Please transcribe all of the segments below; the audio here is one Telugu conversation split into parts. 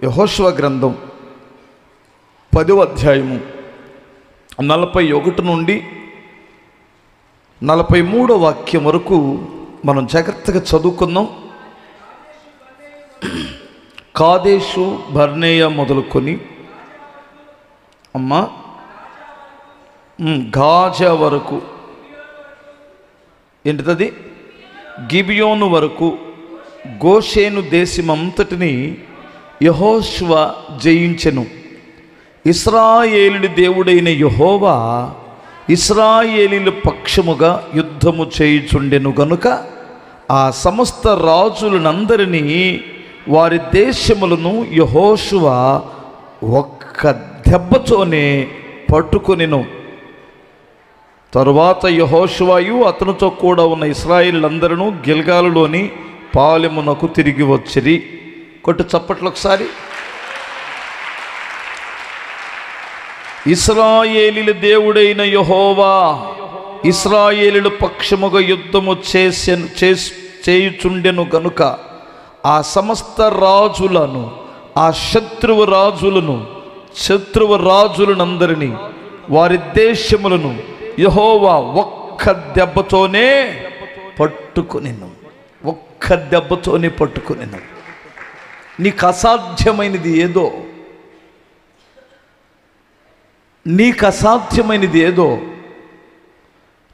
యెహోషువ గ్రంథం 10వ అధ్యాయము 41 నుండి 43వ వాక్యం వరకు మనం జాగ్రత్తగా చదువుకుందాం. కాదేషు బర్నేయ మొదలుకొని గాజా వరకు, ఏంటిది, గిబియోను వరకు గోషేను దేశమంతటిని యెహోషువ జయించెను. ఇశ్రాయేలుడి దేవుడైన యెహోవా ఇశ్రాయేలీల పక్షముగా యుద్ధము చేయుచుండెను గనుక ఆ సమస్త రాజులనందరినీ వారి దేశములను యెహోషువ ఒక్క దెబ్బతోనే పట్టుకొనెను. తరువాత యెహోషువయు అతనితో కూడా ఉన్న ఇశ్రాయేలీలందరూ గిల్గాలులోని పాలెమునకు తిరిగి వచ్చిరి. కొట్టు చప్పట్లు ఒకసారి. ఇశ్రాయేలీల దేవుడైన యెహోవా ఇశ్రాయేలీల పక్షముగా యుద్ధము చేయుచుండెను గనుక ఆ సమస్త రాజులను, ఆ శత్రువు రాజులనందరినీ వారి దేశములను యెహోవా ఒక్క దెబ్బతోనే పట్టుకొనెను. ఒక్క దెబ్బతోనే పట్టుకొనెను. నీకు అసాధ్యమైనది ఏదో,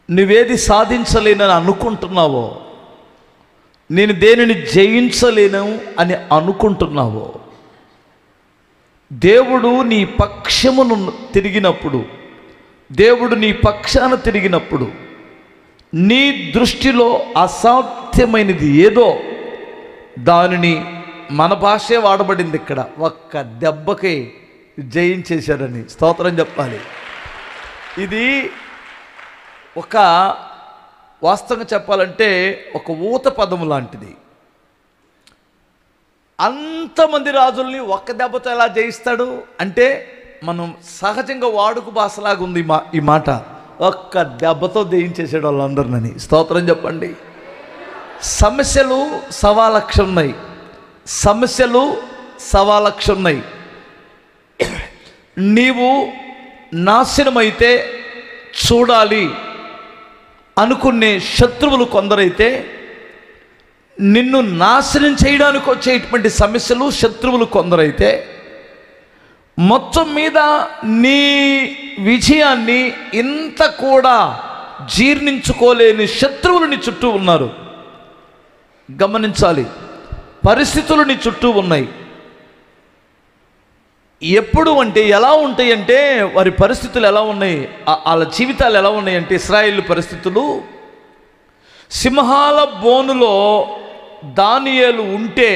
నువ్వేది సాధించలేనని అనుకుంటున్నావో, నేను దేనిని జయించలేను అని అనుకుంటున్నావో, దేవుడు నీ పక్షమును తిరిగినప్పుడు, దేవుడు నీ పక్షాన తిరిగినప్పుడు నీ దృష్టిలో అసాధ్యమైనది ఏదో దానిని, మన భాషే వాడబడింది ఇక్కడ, ఒక్క దెబ్బకి జయించేశారని స్తోత్రం చెప్పాలి. ఇది ఒక వాస్తవంగా చెప్పాలంటే ఒక ఊత పదము లాంటిది. అంతమంది రాజుల్ని ఒక్క దెబ్బతో ఎలా జయిస్తాడు అంటే, మనం సహజంగా వాడుక భాషలాగా ఉంది ఈ మాట. ఒక్క దెబ్బతో జయించేసాడు వాళ్ళందరినీ. స్తోత్రం చెప్పండి. సమస్యలు సవా లక్ష ఉన్నాయి. నీవు నాశనమైతే చూడాలి అనుకునే శత్రువులు కొందరైతే, నిన్ను నాశనం చేయడానికి వచ్చేటువంటి సమస్యలు శత్రువులు కొందరైతే, మొత్తం మీద నీ విజయాన్ని ఇంత కూడా జీర్ణించుకోలేని శత్రువులు నీ చుట్టూ ఉన్నారు. గమనించాలి, పరిస్థితులు నీ చుట్టూ ఉన్నాయి. ఎప్పుడు అంటే, ఎలా ఉంటాయంటే, వారి పరిస్థితులు ఎలా ఉన్నాయి, వాళ్ళ జీవితాలు ఎలా ఉన్నాయంటే, ఇశ్రాయేలు పరిస్థితులు సింహాల బోనులో దానియేలు ఉంటే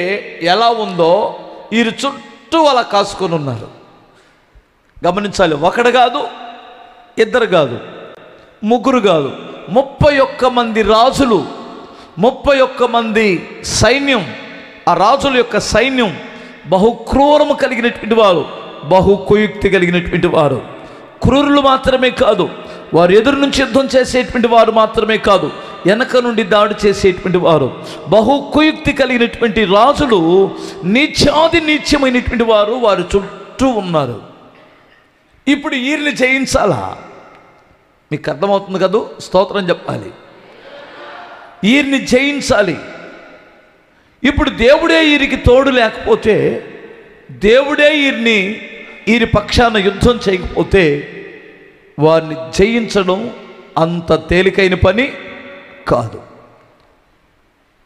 ఎలా ఉందో వీరి చుట్టూ అలా కాసుకొని ఉన్నారు. గమనించాలి, ఒకడు కాదు, ఇద్దరు కాదు, ముగ్గురు కాదు, 31 మంది రాజులు, 31 మంది సైన్యం. ఆ రాజుల యొక్క సైన్యం బహు క్రూరము కలిగినటువంటి వారు, బహు కుయుక్తి కలిగినటువంటి వారు. క్రూరులు మాత్రమే కాదు, వారు ఎదురు నుంచి యుద్ధం చేసేటువంటి వారు మాత్రమే కాదు, వెనక నుండి దాడి చేసేటువంటి వారు, బహు కుయుక్తి కలిగినటువంటి రాజులు, నీచమైనటువంటి వారు వారి చుట్టూ ఉన్నారు. ఇప్పుడు వీరిని జయించాలా? మీకు అర్థమవుతుంది కదా? స్తోత్రం చెప్పాలి. వీరిని జయించాలి. ఇప్పుడు దేవుడే వీరికి తోడు లేకపోతే, దేవుడే వీరి పక్షాన యుద్ధం చేయకపోతే, వారిని జయించడం అంత తేలికైన పని కాదు.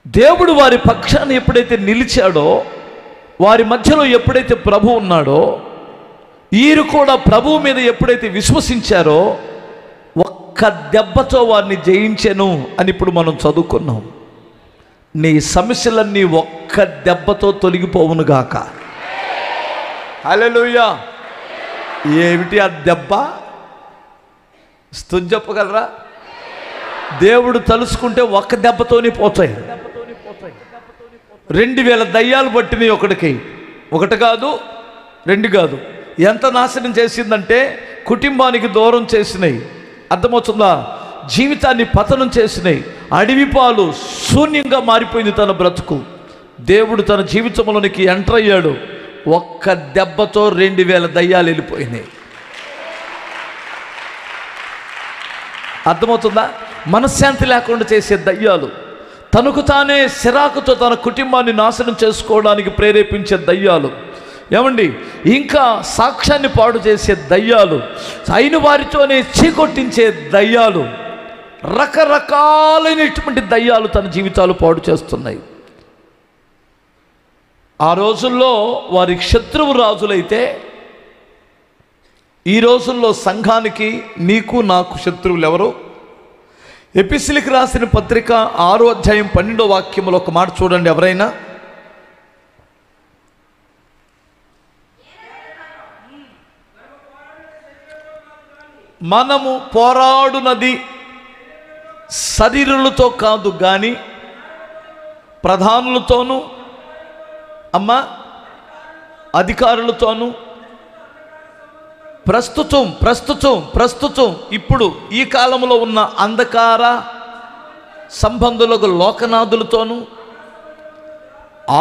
దేవుడు వారి పక్షాన ఎప్పుడైతే నిలిచాడో, వారి మధ్యలో ఎప్పుడైతే ప్రభు ఉన్నాడో, వీరు కూడా ప్రభువు మీద ఎప్పుడైతే విశ్వసించారో, ఒక్క దెబ్బతో వారిని జయించెను అని ఇప్పుడు మనం చదువుకున్నాం. నీ సమస్యలన్నీ ఒక్క దెబ్బతో తొలగిపోవునుగాక. హల్లెలూయా. ఏమిటి ఆ దెబ్బ? స్తుతి చెప్పగలరా? దేవుడు తలుసుకుంటే ఒక్క దెబ్బతోనే పోతాయి. 2000 దయ్యాలు పట్టినాయి ఒకటికి. ఒకటి కాదు, 2 కాదు. ఎంత నాశనం చేసిందంటే, కుటుంబానికి దూరం చేసినాయి. అర్థమవుతుందా? జీవితాన్ని పతనం చేసినాయి. అడవి పాలు శూన్యంగా మారిపోయింది తన బ్రతుకు. దేవుడు తన జీవితంలోనికి ఎంటర్ అయ్యాడు. ఒక్క దెబ్బతో 2000 దయ్యాలు వెళ్ళిపోయినాయి. అర్థమవుతుందా? మనశ్శాంతి లేకుండా చేసే దయ్యాలు, తనకు తానే సిరాకుతో తన కుటుంబాన్ని నాశనం చేసుకోవడానికి ప్రేరేపించే దయ్యాలు, ఏమండి ఇంకా సాక్ష్యాన్ని పాడు చేసే దయ్యాలు, అయిన వారితోనే చీకొట్టించే దయ్యాలు, రకరకాలైనటువంటి దయ్యాలు తన జీవితాలు పాడు చేస్తున్నాయి. ఆ రోజుల్లో వారి శత్రువు రాజులైతే ఈ రోజుల్లో సంఘానికి నీకు నాకు శత్రువులు ఎవరు? ఎపిసిలికి రాసిన పత్రిక 6వ అధ్యాయం 12వ వాక్యములో ఒక మాట చూడండి. ఎవరైనా మనము పోరాడునది శరీరులతో కాదు కానీ ప్రధానులతోనూ అధికారులతోనూ ప్రస్తుతం ఇప్పుడు ఈ కాలంలో ఉన్న అంధకార సంబంధులకు లోకనాథులతోనూ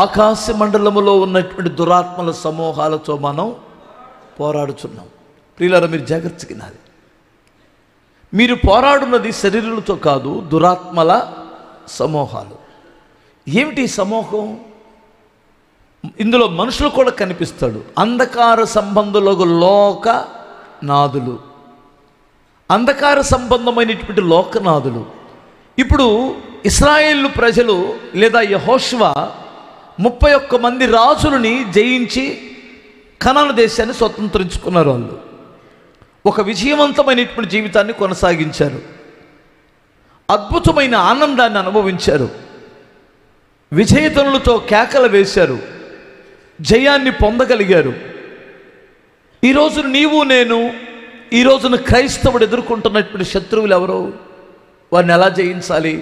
ఆకాశ మండలములో ఉన్నటువంటి దురాత్మల సమూహాలతో మనం పోరాడుచున్నాం. ప్రియులారా, మీరు జాగ్రత్తగా వినాలి. మీరు పోరాడున్నది శరీరులతో కాదు, దురాత్మల సమూహాలు. ఏమిటి సమూహం? ఇందులో మనుషులు కూడా కనిపిస్తాడు. అంధకార సంబంధులకు లోకనాథులు, అంధకార సంబంధమైనటువంటి లోకనాథులు. ఇప్పుడు ఇశ్రాయేలు ప్రజలు లేదా యెహోషువ 31 మంది రాజులని జయించి కనాను దేశాన్ని స్వతంత్రించుకున్నారు. వాళ్ళు ఒక విజయవంతమైనటువంటి జీవితాన్ని కొనసాగించారు. అద్భుతమైన ఆనందాన్ని అనుభవించారు. విజయతనులతో కేకలు వేశారు. జయాన్ని పొందగలిగారు. ఈరోజు నీవు నేను, ఈ రోజున క్రైస్తవుడు ఎదుర్కొంటున్నటువంటి శత్రువులు ఎవరు? వారిని ఎలా జయించాలి?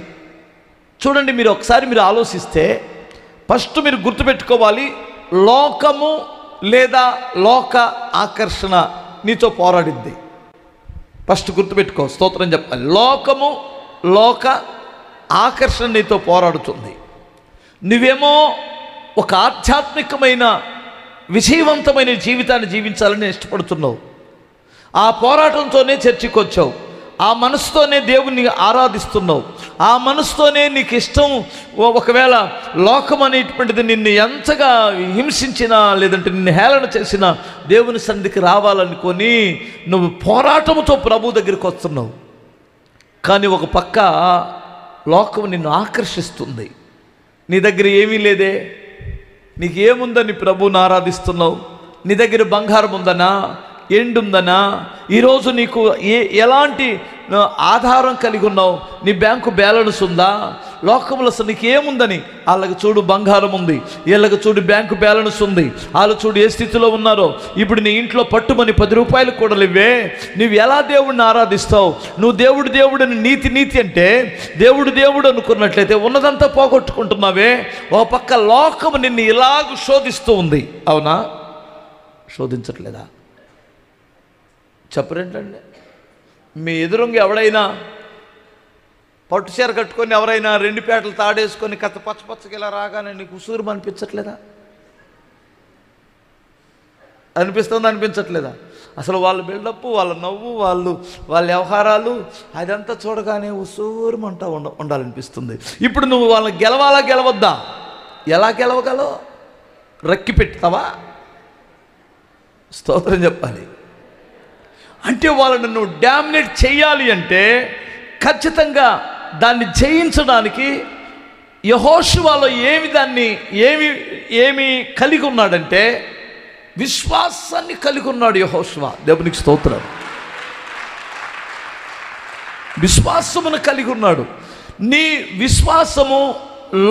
చూడండి, మీరు ఒకసారి మీరు ఆలోచిస్తే ఫస్ట్ మీరు గుర్తుపెట్టుకోవాలి, లోకము లేదా లోక ఆకర్షణ నీతో పోరాడిద్ది. ఫస్ట్ గుర్తుపెట్టుకో, స్తోత్రం చెప్పాలి. లోకము లోక ఆకర్షణ నీతో పోరాడుతుంది. నువ్వేమో ఒక ఆధ్యాత్మికమైన విజయవంతమైన జీవితాన్ని జీవించాలని ఇష్టపడుతున్నావు. ఆ పోరాటంతోనే చర్చికి వచ్చావు. ఆ మనసుతోనే దేవుణ్ణి ఆరాధిస్తున్నావు. ఆ మనసుతోనే నీకు ఇష్టం. ఒకవేళ లోకం అనేటువంటిది నిన్ను ఎంతగా హింసించినా లేదంటే నిన్ను హేళన చేసినా దేవుని సన్నిధికి రావాలనుకొని నువ్వు పోరాటంతో ప్రభు దగ్గరికి వస్తున్నావు. కానీ ఒక పక్క లోకం నిన్ను ఆకర్షిస్తుంది. నీ దగ్గర ఏమీ లేదే, నీకు ఏముందని ప్రభువుని ఆరాధిస్తున్నావు? నీ దగ్గర బంగారం ఉందనా, ఎండుందనా? ఈరోజు నీకు ఎలాంటి ఆధారం కలిగి ఉన్నావు? నీ బ్యాంకు బ్యాలెన్స్ ఉందా? లోకంలో అసలు నీకు ఏముందని? వాళ్ళకి చూడు బంగారం ఉంది, వీళ్ళకి చూడు బ్యాంకు బ్యాలెన్స్ ఉంది, వాళ్ళు చూడు ఏ స్థితిలో ఉన్నారో. ఇప్పుడు నీ ఇంట్లో పట్టుమని 10 రూపాయలు కూడా లేవే. నువ్వు ఎలా దేవుడిని ఆరాధిస్తావు? నువ్వు దేవుడు నీతి అంటే దేవుడు అనుకున్నట్లయితే ఉన్నదంతా పోగొట్టుకుంటున్నావే. ఓ పక్క లోకం నిన్ను ఇలాగ శోధిస్తూ ఉంది. అవునా? శోధించట్లేదా? చెప్పరేంటండి? మీ ఎదురుంగా ఎవడైనా పట్టుచీర కట్టుకొని ఎవరైనా 2 పేటలు తాడేసుకొని కథ పచ్చపచ్చకి ఇలా రాగానే నీకు ఉసూరు అనిపించట్లేదా? అనిపించట్లేదా? అసలు వాళ్ళ బిల్డప్, వాళ్ళ నవ్వు, వాళ్ళ వ్యవహారాలు అదంతా చూడగానే ఉసూరుమంటా ఉండాలనిపిస్తుంది. ఇప్పుడు నువ్వు వాళ్ళని గెలవద్దా? ఎలా గెలవగలవు? రక్కి పెడతావా? స్తోత్రం చెప్పాలి. అంటే వాళ్ళని నువ్వు డామినేట్ చేయాలి అంటే ఖచ్చితంగా దాన్ని జయించడానికి యెహోషువలో ఏమి కలిగి ఉన్నాడంటే విశ్వాసాన్ని కలిగి ఉన్నాడు యెహోషువ. దేవునికి స్తోత్రం. విశ్వాసమును కలిగి ఉన్నాడు. నీ విశ్వాసము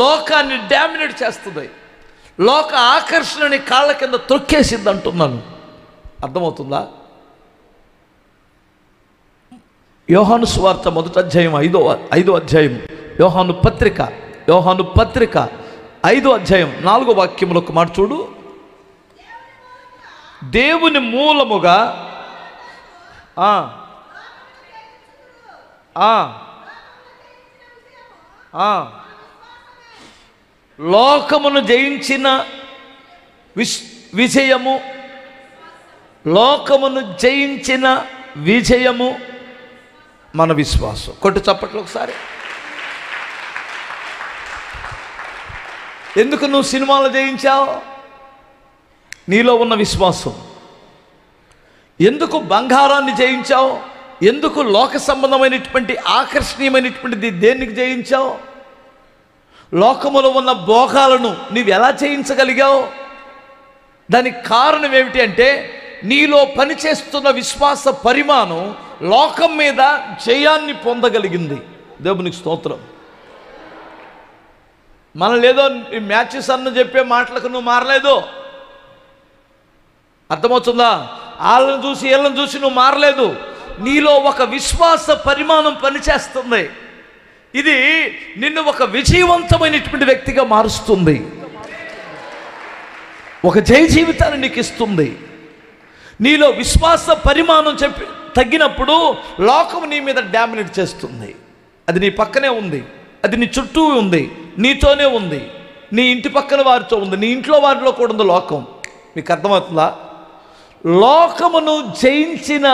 లోకాన్ని డామినేట్ చేస్తుంది. లోక ఆకర్షణని కాళ్ళ కింద తొక్కేసింది అంటున్నాను. అర్థమవుతుందా? యోహాను సువార్త 1వ అధ్యాయం 5వ అధ్యాయం, యోహాను పత్రిక 5వ అధ్యాయం 4వ వాక్యములో ఒక మాట చూడు. దేవుని మూలముగా లోకమును జయించిన విజయము, లోకమును జయించిన విజయము మన విశ్వాసం. కొట్టు చప్పట్లు ఒకసారి. ఎందుకు నువ్వు సినిమాలు జయించావు? నీలో ఉన్న విశ్వాసం. ఎందుకు బంగారాన్ని జయించావు? ఎందుకు లోక సంబంధమైనటువంటి ఆకర్షణీయమైనటువంటిది దేనికి జయించావు? లోకములో ఉన్న భోగాలను నీవు ఎలా జయించగలిగావు? దానికి కారణం ఏమిటి అంటే నీలో పనిచేస్తున్న విశ్వాస పరిమాణం లోకం మీద జయాన్ని పొందగలిగింది. దేవునికి స్తోత్రం. మనం లేదో ఈ మ్యాచెస్ అన్న చెప్పే మాటలకు నువ్వు మారలేదు. అర్థమవుతుందా? వాళ్ళని చూసి వీళ్ళని చూసి నువ్వు మారలేదు. నీలో ఒక విశ్వాస పరిమాణం పనిచేస్తుంది. ఇది నిన్ను ఒక విజయవంతమైనటువంటి వ్యక్తిగా మారుస్తుంది. ఒక జయ జీవితాన్ని నీకు ఇస్తుంది. నీలో విశ్వాస పరిమాణం తగ్గినప్పుడు లోకం నీ మీద డామినేట్ చేస్తుంది. అది నీ పక్కనే ఉంది, అది నీ చుట్టూ ఉంది, నీతోనే ఉంది, నీ ఇంటి పక్కన వారితో ఉంది, నీ ఇంట్లో వారిలో కూడా ఉంది లోకం. మీకు అర్థమవుతుందా? లోకమును జయించిన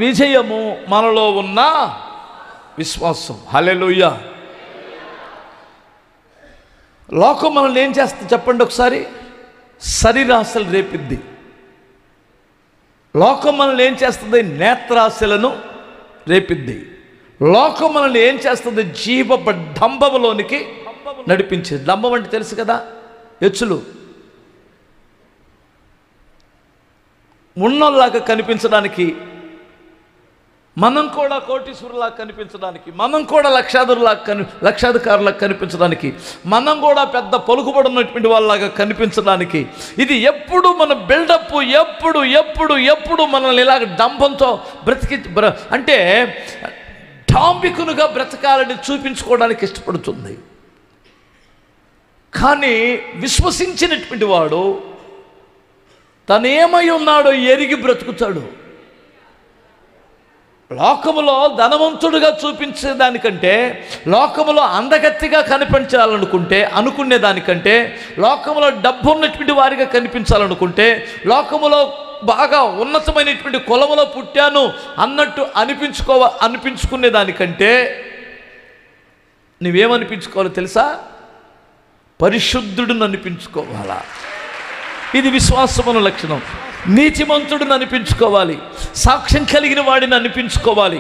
విజయము మనలో ఉన్న విశ్వాసం. హల్లెలూయా. లోకం మనల్ని ఏం చేస్తుంది చెప్పండి ఒకసారి? శరీరాశలు రేపిద్ది. లోకం మనల్ని ఏం చేస్తుంది? నేత్రాశలను రేపిద్ది. లోకం మనల్ని ఏం చేస్తుంది? డంబములోనికి నడిపించేది. డంబం అంటే తెలుసు కదా, ఎచ్చులు. ఉన్నోళ్ళలాగా కనిపించడానికి, మనం కూడా కోటీశ్వరులాగా కనిపించడానికి, మనం కూడా లక్షాధికారులాగా కనిపించడానికి, మనం కూడా పెద్ద పలుకుబడి ఉన్నటువంటి వాళ్ళలాగా కనిపించడానికి, ఇది ఎప్పుడు మన బిల్డప్, ఎప్పుడు ఎప్పుడు ఎప్పుడు మనల్ని ఇలాగ డంబంతో అంటే డాంబికునుగా బ్రతకాలని చూపించుకోవడానికి ఇష్టపడుతుంది. కానీ విశ్వసించినటువంటి వాడు తనేమై ఉన్నాడో ఎరిగి బ్రతుకుతాడు. లోకములో ధనవంతుడుగా చూపించేదానికంటే, లోకములో అందగత్తిగా అనుకునేదానికంటే, లోకములో డబ్బు ఉన్నటువంటి వారిగా కనిపించాలనుకుంటే, లోకములో బాగా ఉన్నతమైనటువంటి కులములో పుట్టాను అన్నట్టు అనిపించుకునేదానికంటే నువ్వేమనిపించుకోవాలో తెలుసా? పరిశుద్ధుడిని అనిపించుకోవాలా. ఇది విశ్వాసమున లక్షణం. నీతిమంతుడిని అనిపించుకోవాలి, సాక్ష్యం కలిగిన వాడిని అనిపించుకోవాలి,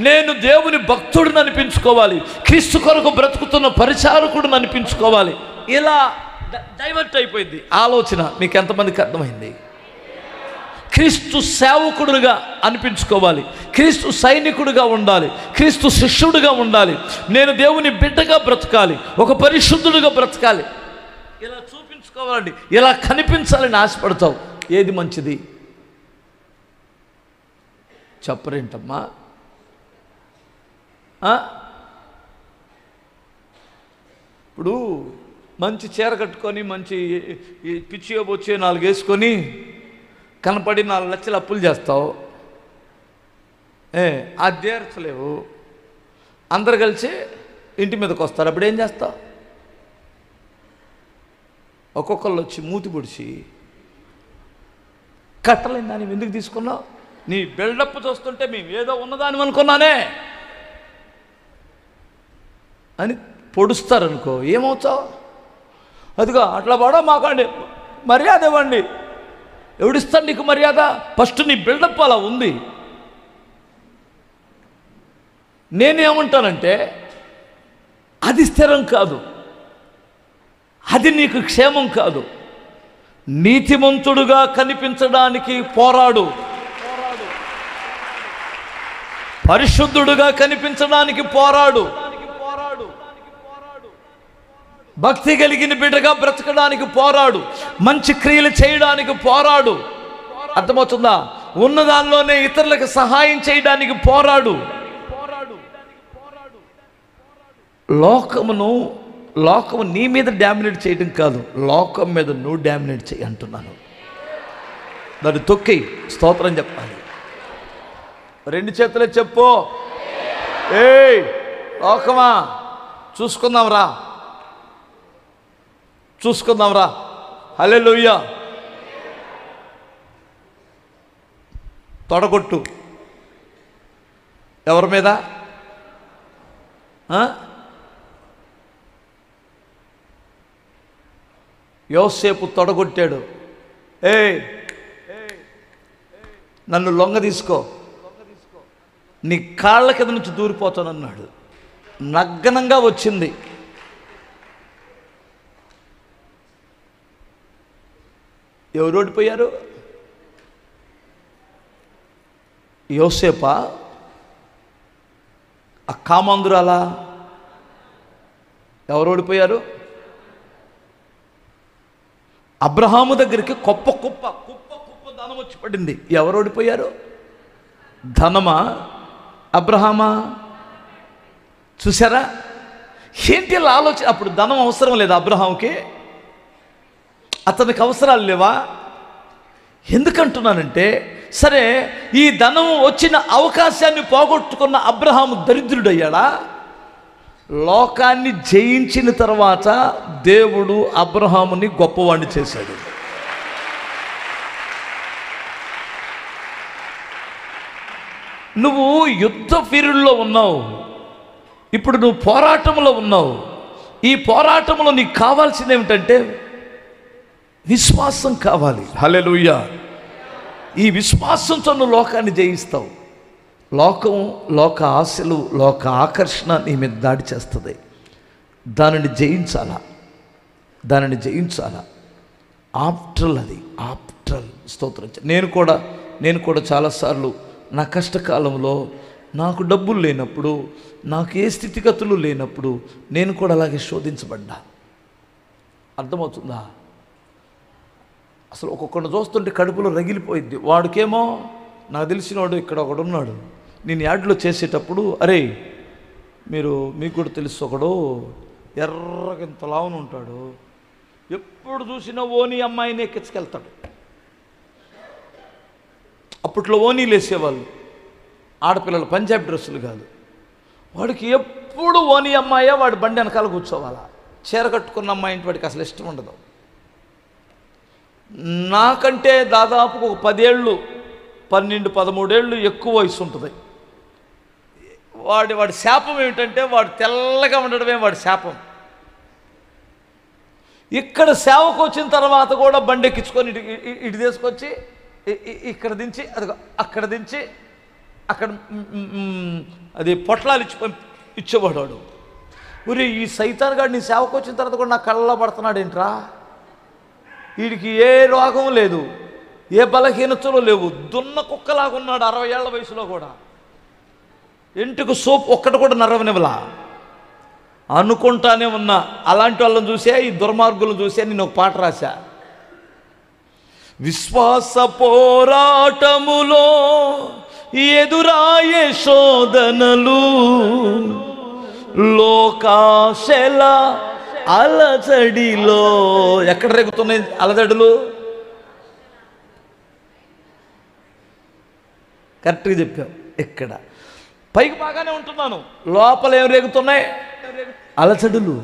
నేను దేవుని భక్తుడిని అనిపించుకోవాలి, క్రీస్తు కొరకు బ్రతుకుతున్న పరిచారకుడిని అనిపించుకోవాలి. ఇలా డైవర్ట్ అయిపోయింది ఆలోచన. మీకు ఎంతమందికి అర్థమైంది? క్రీస్తు సేవకుడుగా అనిపించుకోవాలి, క్రీస్తు సైనికుడిగా ఉండాలి, క్రీస్తు శిష్యుడిగా ఉండాలి, నేను దేవుని బిడ్డగా బ్రతకాలి, ఒక పరిశుద్ధుడిగా బ్రతకాలి, ఇలా చూపించుకోవాలండి, ఇలా కనిపించాలని ఆశపడతావు. ఏది మంచిది చెప్పరేంటమ్మా? ఇప్పుడు మంచి చీర కట్టుకొని, మంచి పిచ్చిగా వచ్చే 4 వేసుకొని కనపడి 4 లక్షలు అప్పులు చేస్తావు. అది తీర్చలేవు. అందరు కలిసి ఇంటి మీదకి వస్తారు. అప్పుడు ఏం చేస్తావు? ఒక్కొక్కళ్ళు వచ్చి మూతి పొడిచి, కట్టలేని దాన్ని ఎందుకు తీసుకున్నావు? నీ బిల్డప్ చూస్తుంటే మేము ఏదో ఉన్నదాని అనుకున్నానే అని పొడుస్తారనుకో, ఏమవుతావు? అదిగో అట్లా పడో, మాకండి మర్యాద ఇవ్వండి. ఎవడిస్తాడు నీకు మర్యాద? ఫస్ట్ నీ బిల్డప్ అలా ఉంది. నేనేమంటానంటే అది స్థిరం కాదు, అది నీకు క్షేమం కాదు. నీతిమంతుడుగా కనిపించడానికి పోరాడు, పరిశుద్ధుడుగా కనిపించడానికి పోరాడు, భక్తి కలిగిన బిడ్డగా బ్రతకడానికి పోరాడు, మంచి క్రియలు చేయడానికి పోరాడు. అర్థమవుతుందా? ఉన్నదానిలోనే ఇతరులకు సహాయం చేయడానికి పోరాడు. లోకము నీ మీద డామినేట్ చేయడం కాదు, లోకం మీద నువ్వు డామినేట్ చేయి అంటున్నాను. దాన్ని తొక్కి స్తోత్రం చెప్పాలి. 2 చేతులే చెప్పు. ఏయ్ లోకమా, చూసుకుందాంరా. హల్లెలూయా. తొడగొట్టు. ఎవరి మీద? యోసేపు తొడగొట్టాడు. నన్ను లొంగ తీసుకో, నీ కాళ్ళ కింద నుంచి దూరిపోతానన్నాడు. నగ్నంగా వచ్చింది. ఎవరు ఓడిపోయారు? యోసేపా? ఆ కామాంధురాలా? ఎవరు ఓడిపోయారు? అబ్రహాము దగ్గరికి కుప్ప కుప్ప ధనం వచ్చి పడింది. ఎవరు ఓడిపోయారు? ధనమా అబ్రహామా? చూసారా ఏంటి ఇలా ఆలోచన? అప్పుడు ధనం అవసరం లేదా అబ్రహాంకి? అతనికి అవసరాలు లేవా? ఎందుకంటున్నానంటే, సరే ఈ ధనం వచ్చిన అవకాశాన్ని పోగొట్టుకున్న అబ్రహాము దరిద్రుడయ్యాడా? లోకాన్ని జయించిన తర్వాత దేవుడు అబ్రహాముని గొప్పవాడిని చేశాడు. నువ్వు యుద్ధ వీరుల్లో ఉన్నావు, ఇప్పుడు నువ్వు పోరాటంలో ఉన్నావు. ఈ పోరాటంలో నీకు కావాల్సింది ఏమిటంటే విశ్వాసం కావాలి. హల్లెలూయా. ఈ విశ్వాసంతో నువ్వు లోకాన్ని జయిస్తావు. లోక ఆశలు, లోక ఆకర్షణ నీ మీద దాడి చేస్తుంది. దానిని జయించాలా. ఆప్ట్రల్ అది, ఆప్ట్రల్. స్తోత్రం. నేను కూడా చాలాసార్లు నా కష్టకాలంలో నాకు డబ్బులు లేనప్పుడు, నాకు ఏ స్థితిగతులు లేనప్పుడు నేను కూడా అలాగే శోధించబడ్డా. అర్థమవుతుందా? అసలు ఒక్కొక్కడిని చూస్తుంటే కడుపులో రగిలిపోయింది. వాడికేమో నాకు తెలిసినవాడు ఇక్కడ ఒకడున్నాడు. నేను యాడ్లో చేసేటప్పుడు, అరే మీకు కూడా తెలుసు, ఒకడు ఎర్రగా ఇంత లావున ఉంటాడు, ఎప్పుడు చూసినా ఓనీ అమ్మాయిని ఎక్కించుకెళ్తాడు. అప్పట్లో ఓనీలు వేసేవాళ్ళు ఆడపిల్లలు, పంజాబీ డ్రెస్సులు కాదు. వాడికి ఎప్పుడు ఓనీ అమ్మాయే వాడి బండి వెనకాల కూర్చోవాలా. చీర కట్టుకున్న అమ్మాయి వాడికి అసలు ఇష్టం ఉండదు. నాకంటే దాదాపు ఒక 10 ఏళ్ళు, 12, 13 ఏళ్ళు ఎక్కువ వయసు ఉంటుంది. వాడి శాపం ఏమిటంటే, వాడు తెల్లగా ఉండడమే వాడి శాపం. ఇక్కడ సేవకు వచ్చిన తర్వాత కూడా బండి ఎక్కించుకొని ఇటు తీసుకొచ్చి ఇక్కడ దించి అక్కడ దించి అక్కడ అది పొట్లాలు ఇచ్చేవాడు వాడు. ఊరి ఈ సైతాన్ గాడు నీ సేవకు వచ్చిన తర్వాత కూడా నా కళ్ళలో పడుతున్నాడు ఏంట్రా? వీడికి ఏ రోగం లేదు, ఏ బలహీనతలు లేవు, దున్న కుక్కలాగున్నాడు 60 ఏళ్ల వయసులో కూడా. ఇంటికి సోప్ ఒక్కటి కూడా నరవనివ్వలా. అనుకుంటానే ఉన్నా, అలాంటి వాళ్ళని చూసే, ఈ దుర్మార్గులను చూసే నేను ఒక పాట రాశా. విశ్వాస పోరాటములో ఎదురాయే శోధనలు, లోకాశల అలజడిలో. ఎక్కడ రేగుతున్నాయి అలజడులు? కరెక్ట్గా చెప్పావు. ఇక్కడ పైకి బాగానే ఉంటున్నాను, లోపల ఏం రేగుతున్నాయి? అలజడులు.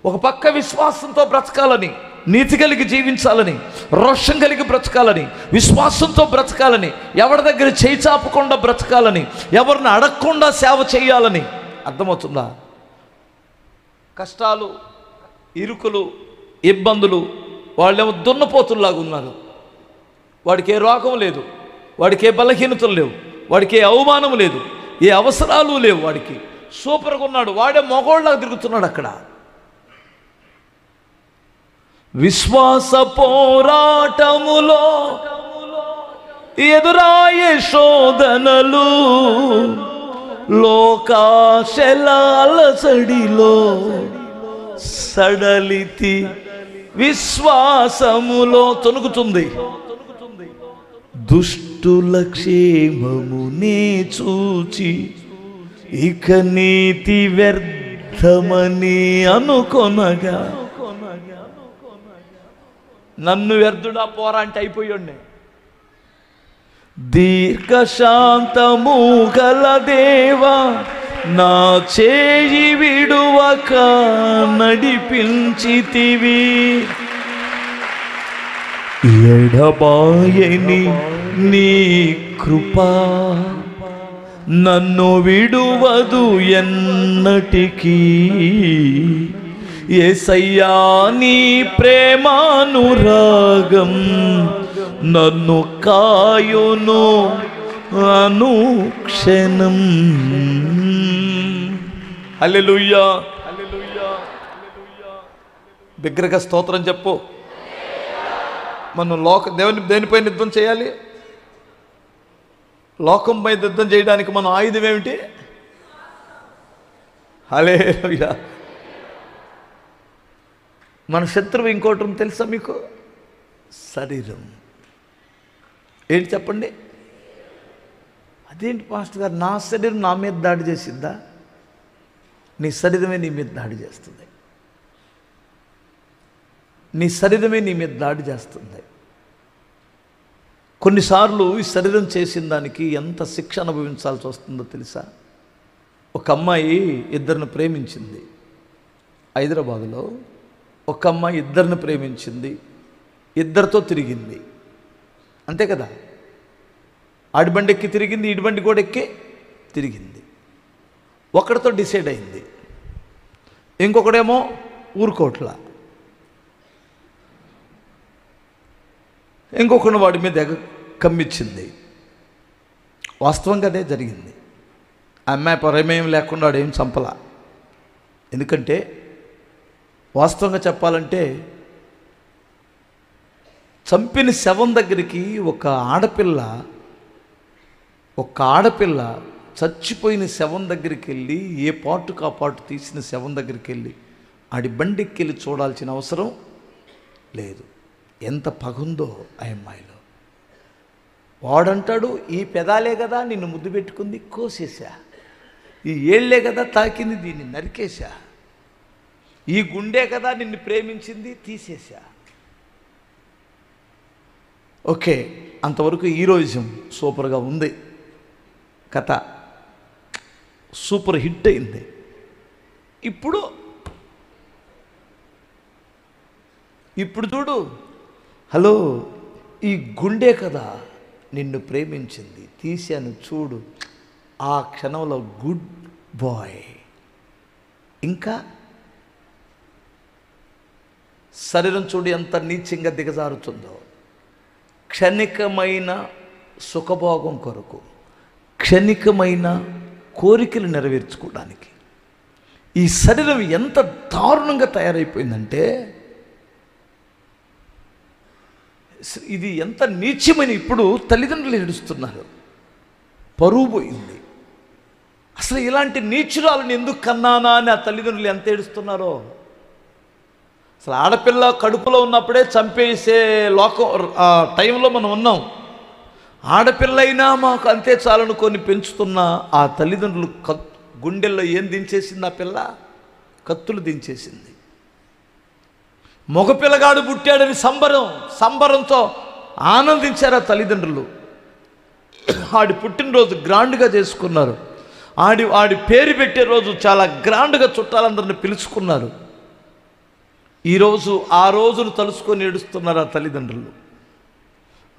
ఒక పక్క విశ్వాసంతో బ్రతకాలని, నీతి కలిగి జీవించాలని, రోషం కలిగి బ్రతకాలని, విశ్వాసంతో బ్రతకాలని, ఎవరి దగ్గర చేయి చాపకుండా బ్రతకాలని, ఎవరిని అడగకుండా సేవ చేయాలని. అర్థమవుతుందా? కష్టాలు, ఇరుకులు, ఇబ్బందులు. వాళ్ళేమో దున్నపోతుల్లాగా ఉన్నారు. వాడికి ఏ రోగం లేదు, వాడికి ఏ బలహీనతలు లేవు, వాడికి ఏ అవమానం లేదు, ఏ అవసరాలు లేవు. వాడికి సూపర్గా ఉన్నాడు. వాడే మగోళ్ళలాగా తిరుగుతున్నాడు అక్కడ. విశ్వాస పోరాటములో ఎదురాయే శోధనలు, లోకాశల అలజడిలో సడలితి విశ్వాసములో తొనుగుతుంది. దుష్టుల క్షేమమునే చూచి ఇక నీతి వ్యర్థమని అనుకొనగా. నన్ను వ్యర్థుడా పోరా అంటే అయిపోయాడు. దీర్ఘశాంతము గల దేవా, నా చేయి విడువక నడిపించితివి. ఎడబాయని నీ కృపా నన్ను విడువదు ఎన్నటికీ. యేసయ్యా నీ ప్రేమానురాగం నన్ను కాయును అనుక్షణం. హల్లెలూయా. బిగ్గరగా స్తోత్రం చెప్పు. మనం దేనిపైన యుద్ధం చేయాలి? లోకంపై యుద్ధం చేయడానికి మన ఆయుధం ఏమిటి? హల్లెలూయా. మన శత్రువు ఇంకోటి తెలుసా మీకు? శరీరం. ఏంటి చెప్పండి? అదేంటి పాస్టర్ గారు, నా శరీరం నా మీద దాడి చేసిద్దా? నీ శరీరమే నీ మీద దాడి చేస్తుంది. నీ శరీరమే నీ మీద దాడి చేస్తుంది. కొన్నిసార్లు ఈ శరీరం చేసిన దానికి ఎంత శిక్ష అనుభవించాల్సి వస్తుందో తెలుసా? ఒక అమ్మాయి ఇద్దరిని ప్రేమించింది. హైదరాబాదులో ఒక అమ్మాయి ఇద్దరిని ప్రేమించింది, ఇద్దరితో తిరిగింది. అంతే కదా? ఆడి బండి ఎక్కి తిరిగింది, ఈడి బండి కూడా ఎక్కి తిరిగింది. ఒకడితో డిసైడ్ అయింది, ఇంకొకడేమో ఊరుకోట్ల, ఇంకొకడు వాడి మీద కమ్మిచ్చింది. వాస్తవంగా అదే జరిగింది. ఆ అమ్మాయి ప్రమేయం లేకుండా వాడేం చంపలా. ఎందుకంటే వాస్తవంగా చెప్పాలంటే చంపిన శవం దగ్గరికి ఒక ఆడపిల్ల చచ్చిపోయిన శవం దగ్గరికి వెళ్ళి, ఏ పాటుకు ఆ పాటు తీసిన శవం దగ్గరికి వెళ్ళి ఆడి బండికి వెళ్ళి చూడాల్సిన అవసరం లేదు. ఎంత పగుందో ఆ అమ్మాయిలో. వాడంటాడు, ఈ పెదాలే కదా నిన్ను ముద్దు పెట్టుకుంది, కోసేసా. ఈ ఏళ్లే కదా తాకింది, దీన్ని నరికేశా. ఈ గుండె కదా నిన్ను ప్రేమించింది, తీసేశా. ఓకే, అంతవరకు హీరోయిజం సూపర్గా ఉంది, కథ సూపర్ హిట్ అయింది. ఇప్పుడు చూడు, హలో, ఈ గుండె కదా నిన్ను ప్రేమించింది, తీశాను చూడు. ఆ క్షణంలో గుడ్ బాయ్. ఇంకా శరీరం చూడు ఎంత నీచంగా దిగజారుతుందో. క్షణికమైన సుఖభోగం కొరకు, క్షణికమైన కోరికలు నెరవేర్చుకోవడానికి ఈ శరీరం ఎంత దారుణంగా తయారైపోయిందంటే, ఇది ఎంత నీచమైన. ఇప్పుడు తల్లిదండ్రులు ఏడుస్తున్నారు, పరువు పోయింది. అసలు ఇలాంటి నీచురాలను ఎందుకు కన్నానా అని ఆ తల్లిదండ్రులు ఎంత ఏడుస్తున్నారో. అసలు ఆడపిల్ల కడుపులో ఉన్నప్పుడే చంపేసే టైంలో మనం ఉన్నాం. ఆడపిల్లైనా మాకు అంతే చాలనుకొని పెంచుతున్న ఆ తల్లిదండ్రులు గుండెల్లో ఏం దించేసింది? ఆ పిల్ల కత్తులు దించేసింది. మగపిల్లగాడు పుట్టాడని సంబరంతో ఆనందించారు ఆ తల్లిదండ్రులు. ఆడి పుట్టినరోజు గ్రాండ్గా చేసుకున్నారు. ఆడి పేరు పెట్టే రోజు చాలా గ్రాండ్గా చుట్టాలందరిని పిలుచుకున్నారు. ఈరోజు ఆ రోజును తలుసుకొని ఏడుస్తున్నారు ఆ తల్లిదండ్రులు.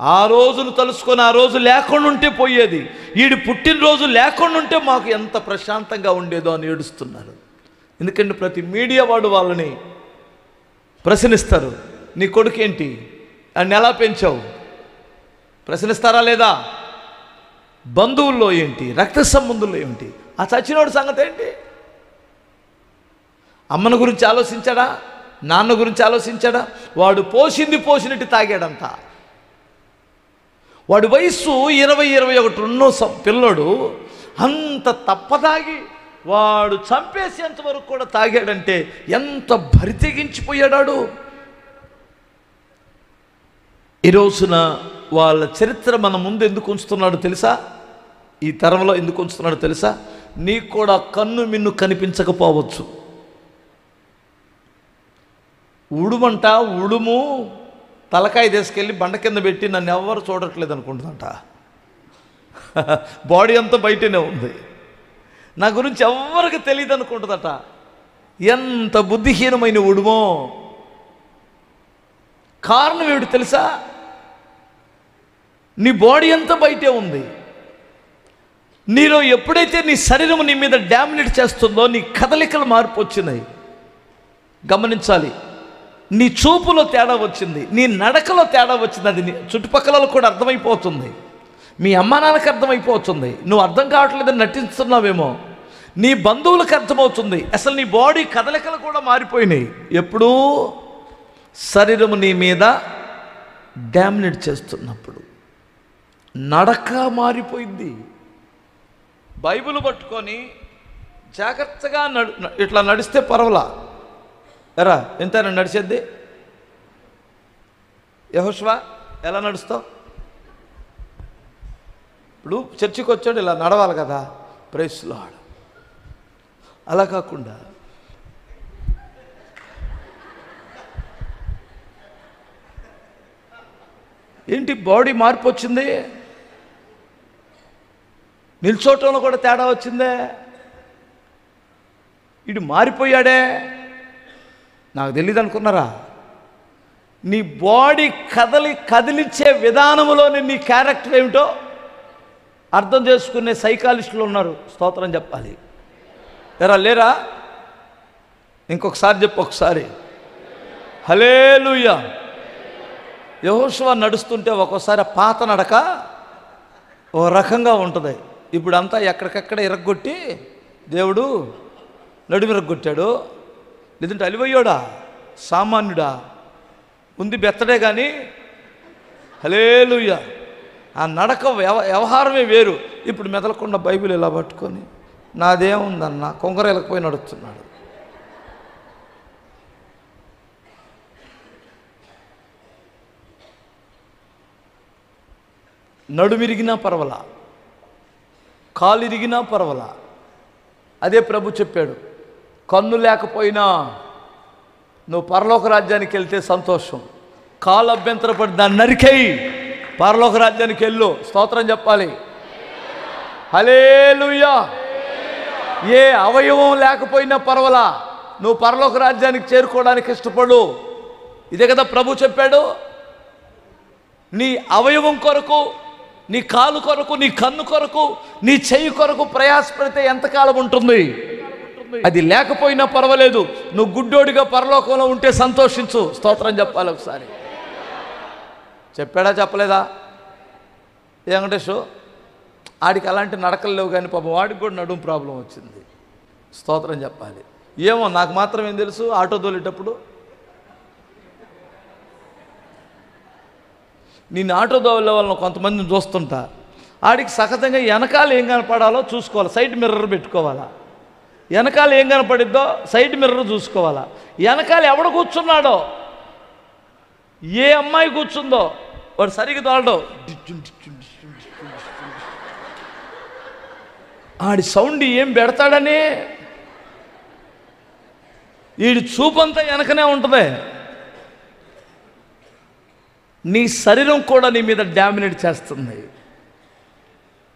ఆ రోజును తలుసుకొని, ఆ రోజు లేకుండా ఉంటే పోయేది, వీడి పుట్టినరోజు లేకుండా ఉంటే మాకు ఎంత ప్రశాంతంగా ఉండేదో అని ఏడుస్తున్నారు. ఎందుకంటే ప్రతి మీడియా వాడు వాళ్ళని ప్రశ్నిస్తారు. నీ కొడుకేంటి, అని ఎలా పెంచావు ప్రశ్నిస్తారా లేదా? బంధువుల్లో ఏంటి, రక్త సంబంధుల్లో ఏంటి, ఆ చచ్చినోడి సంగతి ఏంటి? అమ్మను గురించి ఆలోచించాడా, నాన్న గురించి ఆలోచించాడా? వాడు పోసినట్టు తాగాడంట. వాడి వయస్సు 20-21 ఉన్నో పిల్లోడు అంత తప్పదాగి వాడు చంపేసేంత వరకు కూడా తాగాడంటే ఎంత బరితెగించిపోయాడాడు. ఈ రోజున వాళ్ళ చరిత్ర మన ముందు ఎందుకు ఉంచుతున్నాడు తెలుసా? ఈ తరంలో ఎందుకు ఉంచుతున్నాడు తెలుసా? నీకు కూడా కన్ను మిన్ను కనిపించకపోవచ్చు. ఉడుమంట, ఉడుము తలకాయ తీసుకెళ్ళి బండ కింద పెట్టి నన్ను ఎవరు చూడట్లేదు అనుకుంటుందంట. బాడీ అంతా బయటనే ఉంది, నా గురించి ఎవరికి తెలియదు అనుకుంటుందట. ఎంత బుద్ధిహీనమైన ఉడుమో. కారణం ఏమిటి తెలుసా? నీ బాడీ అంతా బయటే ఉంది. నీలో ఎప్పుడైతే నీ శరీరం నీ మీద డామినేట్ చేస్తుందో నీ కదలికలు మార్పు వచ్చినాయి. గమనించాలి. నీ చూపులో తేడా వచ్చింది, నీ నడకలో తేడా వచ్చింది. అది చుట్టుపక్కల కూడా అర్థమైపోతుంది, మీ అమ్మా నాన్నకి అర్థమైపోతుంది. నువ్వు అర్థం కావట్లేదని నటిస్తున్నావేమో, నీ బంధువులకు అర్థమవుతుంది. అసలు నీ బాడీ కదలికలు కూడా మారిపోయినాయి. ఎప్పుడూ శరీరము నీ మీద డామినేట్ చేస్తున్నప్పుడు నడక మారిపోయింది. బైబిల్ పట్టుకొని జాగ్రత్తగా ఇట్లా నడిస్తే పర్వాలా. ఎరా ఎంతైనా నడిచేద్ది. యెహోషువ ఎలా నడుస్తావు? ఇప్పుడు చర్చికి వచ్చాడు, ఇలా నడవాలి కదా, ప్రైజ్ లార్డ్. అలా కాకుండా ఏంటి బాడీ మార్పు వచ్చింది, నిల్చోటంలో కూడా తేడా వచ్చిందే. ఇటు మారిపోయాడే, నాకు తెలియదు అనుకున్నారా? నీ బాడీ కదిలించే విధానంలోని నీ క్యారెక్టర్ ఏమిటో అర్థం చేసుకునే సైకాలజిస్టులు ఉన్నారు. స్తోత్రం చెప్పాలి. లేరా? ఇంకొకసారి చెప్పు, ఒకసారి హల్లెలూయా. యెహోషువ నడుస్తుంటే ఒక్కోసారి పాత నడక ఓ రకంగా ఉంటుంది. ఇప్పుడు అంతా ఎక్కడికక్కడ ఇరగొట్టి దేవుడు నడుము ఇరగొట్టాడు. లేదంటే అలివయ్యోడా, సామాన్యుడా, ఉంది బెత్తడే కానీ హల్లెలూయా. ఆ నడక వ్యవహారమే వేరు. ఇప్పుడు మెదలకుండా బైబిల్ ఇలా పట్టుకొని నాదేముందన్న కొంగరేలకపోయి నడుస్తున్నాడు. నడుమిరిగినా పర్వాలా, కాలు ఇరిగినా పర్వాలా. అదే ప్రభు చెప్పాడు, కన్ను లేకపోయినా నువ్వు పరలోక రాజ్యానికి వెళ్తే సంతోషం. కాలు అభ్యంతరపడి దాన్ని నరికేయి, పరలోక రాజ్యానికి వెళ్ళు. స్తోత్రం చెప్పాలి. హల్లెలూయా. ఏ అవయవం లేకపోయినా పర్వాలా, నువ్వు పరలోక రాజ్యానికి చేరుకోవడానికి ఇష్టపడు. ఇదే కదా ప్రభు చెప్పాడు. నీ అవయవం కొరకు, నీ కాలు కొరకు, నీ కన్ను కొరకు, నీ చెయ్యి కొరకు ప్రయాసపడితే ఎంతకాలం ఉంటుంది? అది లేకపోయినా పర్వాలేదు, నువ్వు గుడ్డోడిగా పరలోకంలో ఉంటే సంతోషించు. స్తోత్రం చెప్పాలి. ఒకసారి చెప్పాడా చెప్పలేదా? ఏ వెంకటేషు ఆడికి అలాంటి నడకలు లేవు, కానీ పాపం వాడికి కూడా నడుము ప్రాబ్లం వచ్చింది. స్తోత్రం చెప్పాలి. ఏమో నాకు మాత్రం ఏం తెలుసు, ఆటో తోలేటప్పుడు నేను ఆటో దోవల వాళ్ళని కొంతమందిని చూస్తుంటా. ఆడికి సహజంగా వెనకాల ఏం కనపడాలో చూసుకోవాలి, సైడ్ మిర్రర్ పెట్టుకోవాలా. వెనకాల ఏం కనపడిద్దో సైడ్ మిర్రర్ చూసుకోవాలా. వెనకాల ఎవడు కూర్చున్నాడో, ఏ అమ్మాయి కూర్చుందో వాడు సరిగ్గా తోలడో, ఆడి సౌండ్ ఏం పెడతాడని వీడి చూపంతా వెనకనే ఉంటుంది. నీ శరీరం కూడా నీ మీద డామినేట్ చేస్తుంది.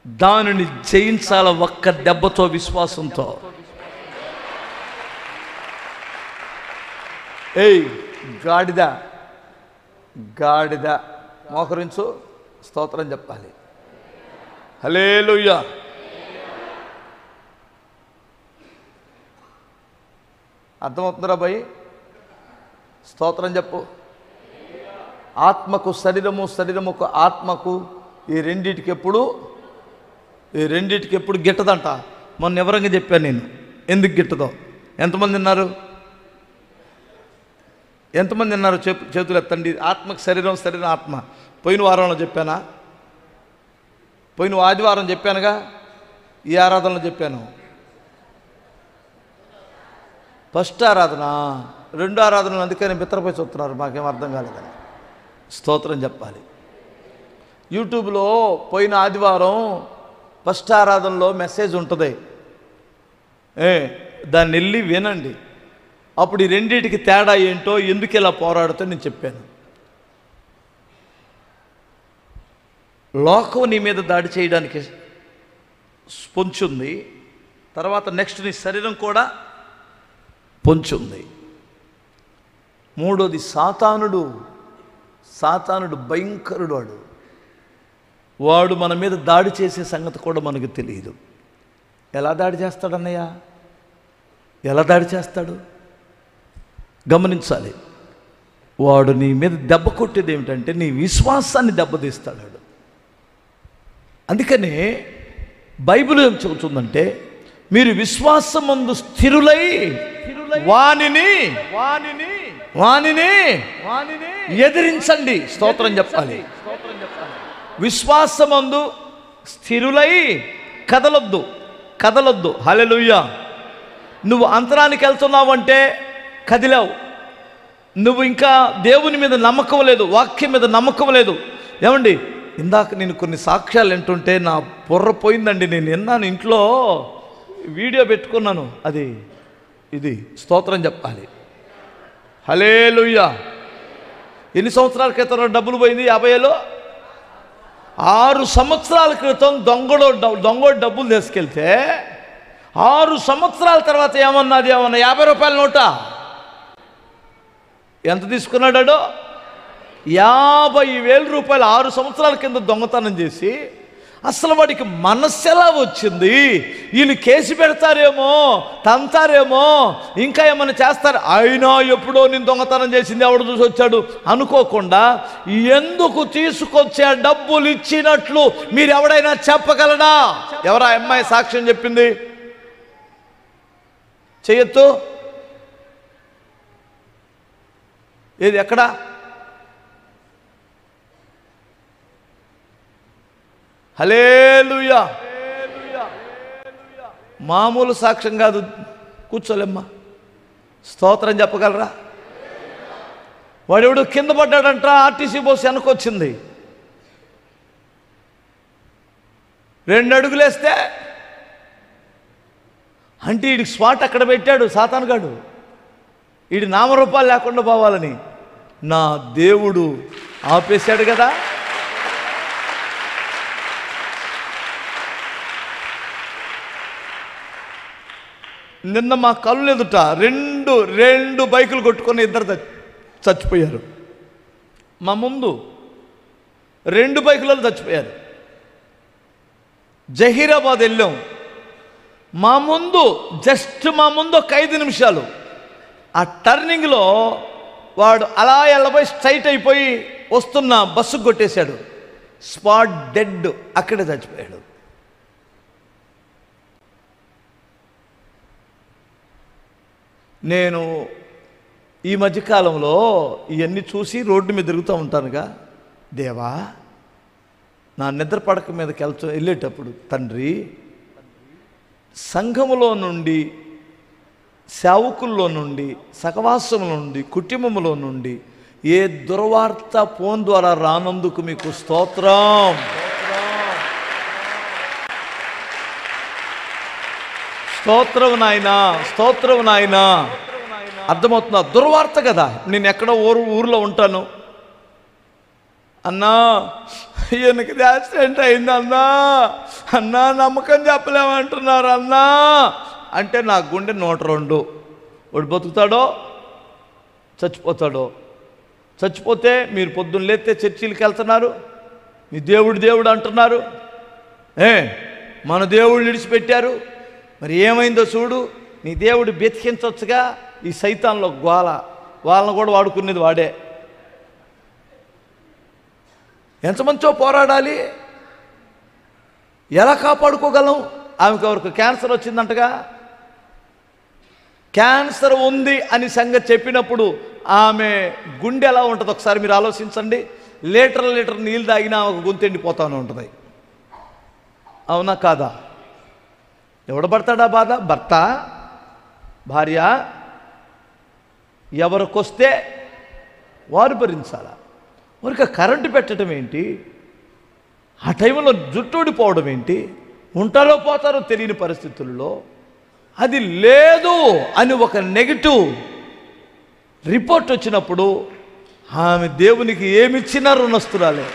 దానిని జయించాల ఒక్క దెబ్బతో, విశ్వాసంతో. ఏయ్ గాడిద, గాడిద మోకరించు, స్తోత్రం చెప్పాలి. హల్లెలూయా. అర్థమవుతుందిరా భయ్? స్తోత్రం చెప్పు. ఆత్మకు శరీరము, శరీరముకు ఆత్మకు, ఈ రెండిటికి ఎప్పుడు గిట్టదంట. మొన్న ఎవరంగా చెప్పాను నేను ఎందుకు గిట్టదో. ఎంతమంది విన్నారు? చేతులు ఎత్తండి. ఆత్మకు శరీరం, శరీరం ఆత్మ. పోయిన వారంలో చెప్పానా? పోయిన ఆదివారం చెప్పానుగా. ఈ ఆరాధనలో చెప్పాను. ఫస్ట్ ఆరాధన, రెండు ఆరాధనలు, అందుకని మిత్రపై చూస్తున్నారు, మాకేం అర్థం కాలేదని. స్తోత్రం చెప్పాలి. యూట్యూబ్లో పోయిన ఆదివారం ఫస్ట్ ఆరాధనలో మెసేజ్ ఉంటుంది, దాన్ని వెళ్ళి వినండి. అప్పుడు ఈ రెండింటికి తేడా ఏంటో, ఎందుకు ఇలా పోరాడుతో నేను చెప్పాను. లోకం నీ మీద దాడి చేయడానికి పొంచుంది. తర్వాత నెక్స్ట్ నీ శరీరం కూడా పొంచుంది. మూడోది సాతానుడు భయంకరుడు. వాడు వాడు మన మీద దాడి చేసే సంగతి కూడా మనకు తెలియదు. ఎలా దాడి చేస్తాడన్నయ్య? ఎలా దాడి చేస్తాడు? గమనించాలి. వాడు నీ మీద దెబ్బ కొట్టేది ఏమిటంటే నీ విశ్వాసాన్ని దెబ్బతీస్తాడు. అందుకనే బైబిల్ ఏం చెబుతుందంటే, మీరు విశ్వాసమందు స్థిరులై వానిని ఎదిరించండి. స్తోత్రం చెప్పాలి. విశ్వాసమందు స్థిరులై కదలొద్దు. హల్లెలూయా. నువ్వు అంతరానికి వెళ్తున్నావంటే కదిలావు. నువ్వు ఇంకా దేవుని మీద నమ్మకం లేదు, వాక్యం మీద నమ్మకం లేదు. ఏమండి, ఇందాక నేను కొన్ని సాక్ష్యాలు వింటుంటే నా బుర్ర పోయిందండి. నేను విన్నాను, ఇంట్లో వీడియో పెట్టుకున్నాను. ఇది స్తోత్రం చెప్పాలి. హల్లెలూయా. ఎన్ని సంవత్సరాల క్రితం డబ్బులు పోయింది? 50 6 సంవత్సరాల క్రితం దొంగోడు డబ్బులు తీసుకెళ్తే 6 సంవత్సరాల తర్వాత ఏమన్నా 50 రూపాయల నోటా? ఎంత తీసుకున్నాడో? 50,000 రూపాయలు 6 సంవత్సరాల కింద దొంగతనం చేసి. అసలు వాడికి మనస్సు ఎలా వచ్చింది? వీళ్ళు కేసు పెడతారేమో, తంతారేమో, ఇంకా ఏమైనా చేస్తారు. అయినా ఎప్పుడో నేను దొంగతనం చేసింది ఎవడు చూసి వచ్చాడు అనుకోకుండా ఎందుకు తీసుకొచ్చే డబ్బులు ఇచ్చినట్లు మీరు ఎవడైనా చెప్పగలరా? ఎవరా అమ్మాయి సాక్ష్యం చెప్పింది? చెయ్యొద్దు. ఏది? ఎక్కడా? హల్లెలూయా. మామూలు సాక్ష్యం కాదు. కూర్చోలేమ్మా. స్తోత్రం చెప్పగలరా? వాడెవడు కింద పడ్డాడంట, ఆర్టీసీ బస్సు వెనకొచ్చింది. 2 అడుగులేస్తే అంటే వీడికి స్పాట్ అక్కడ పెట్టాడు సాతానుగాడు. వీడి నామరూపాలు లేకుండా పోవాలని. నా దేవుడు ఆపేశాడు కదా. నిన్న మా కళ్ళు ఎదుట రెండు బైకులు కొట్టుకొని 2 చచ్చిపోయారు. మా ముందు 2 బైకులలో చచ్చిపోయారు. జహీరాబాద్ వెళ్ళాం. మా ముందు ఒక 5 నిమిషాలు ఆ టర్నింగ్లో వాడు అలా వెళ్ళబోయి స్ట్రైట్ అయిపోయి వస్తున్న బస్సుకు కొట్టేశాడు. Spot dead. అక్కడే చచ్చిపోయాడు. నేను ఈ మధ్యకాలంలో ఇవన్నీ చూసి రోడ్డు మీద తిరుగుతూ ఉంటానుగా. దేవా, నా నిద్ర పడక మీదకి వెళ్ళేటప్పుడు తండ్రి, సంఘములో నుండి, సేవకుల్లో నుండి, సహవాసముల నుండి, కుటుంబములో నుండి ఏ దుర్వార్త ఫోన్ ద్వారా రానందుకు మీకు స్తోత్రం. స్తోత్రం నాయనా, స్తోత్రం నాయనా. అర్థమవుతుందా? దుర్వార్త కదా. నేను ఎక్కడో ఊరిలో ఉంటాను. అన్నా, ఈయనకి యాక్సిడెంట్ అయింది అన్నా, నమ్మకం చెప్పలేమంటున్నారు అన్నా అంటే నా గుండె 102. వాడు బతుకుతాడో చచ్చిపోతాడో? చచ్చిపోతే మీరు పొద్దున్న లేస్తే చర్చిలకు వెళ్తున్నారు, మీ దేవుడు అంటున్నారు. మన దేవుడు విడిచిపెట్టారు. మరి ఏమైందో చూడు. నీ దేవుడు బతికించవచ్చుగా. ఈ సైతాన్లో వాళ్ళని కూడా వాడుకునేది వాడే. ఎంతమందితో పోరాడాలి? ఎలా కాపాడుకోగలం? ఆమెకు ఎవరికి క్యాన్సర్ వచ్చిందంటగా. క్యాన్సర్ ఉంది అని సంగతి చెప్పినప్పుడు ఆమె గుండె ఎలా ఉంటుంది ఒకసారి మీరు ఆలోచించండి. లీటర్ నీళ్ళు తాగినా ఒక గొంతు ఎండిపోతానే ఉంటుంది. అవునా కాదా? ఎవడు పడతాడా బాధ? భర్త, భార్య, ఎవరికొస్తే వారు భరించాలా? ఊరిక కరెంటు పెట్టడం ఏంటి? ఆ టైంలో జుట్టు ఊడిపోవడం ఏంటి? ఉంటారో పోతారో తెలియని పరిస్థితుల్లో అది లేదు అని ఒక నెగిటివ్ రిపోర్ట్ వచ్చినప్పుడు ఆమె దేవునికి ఏమిచ్చినా రుణస్తురాలే.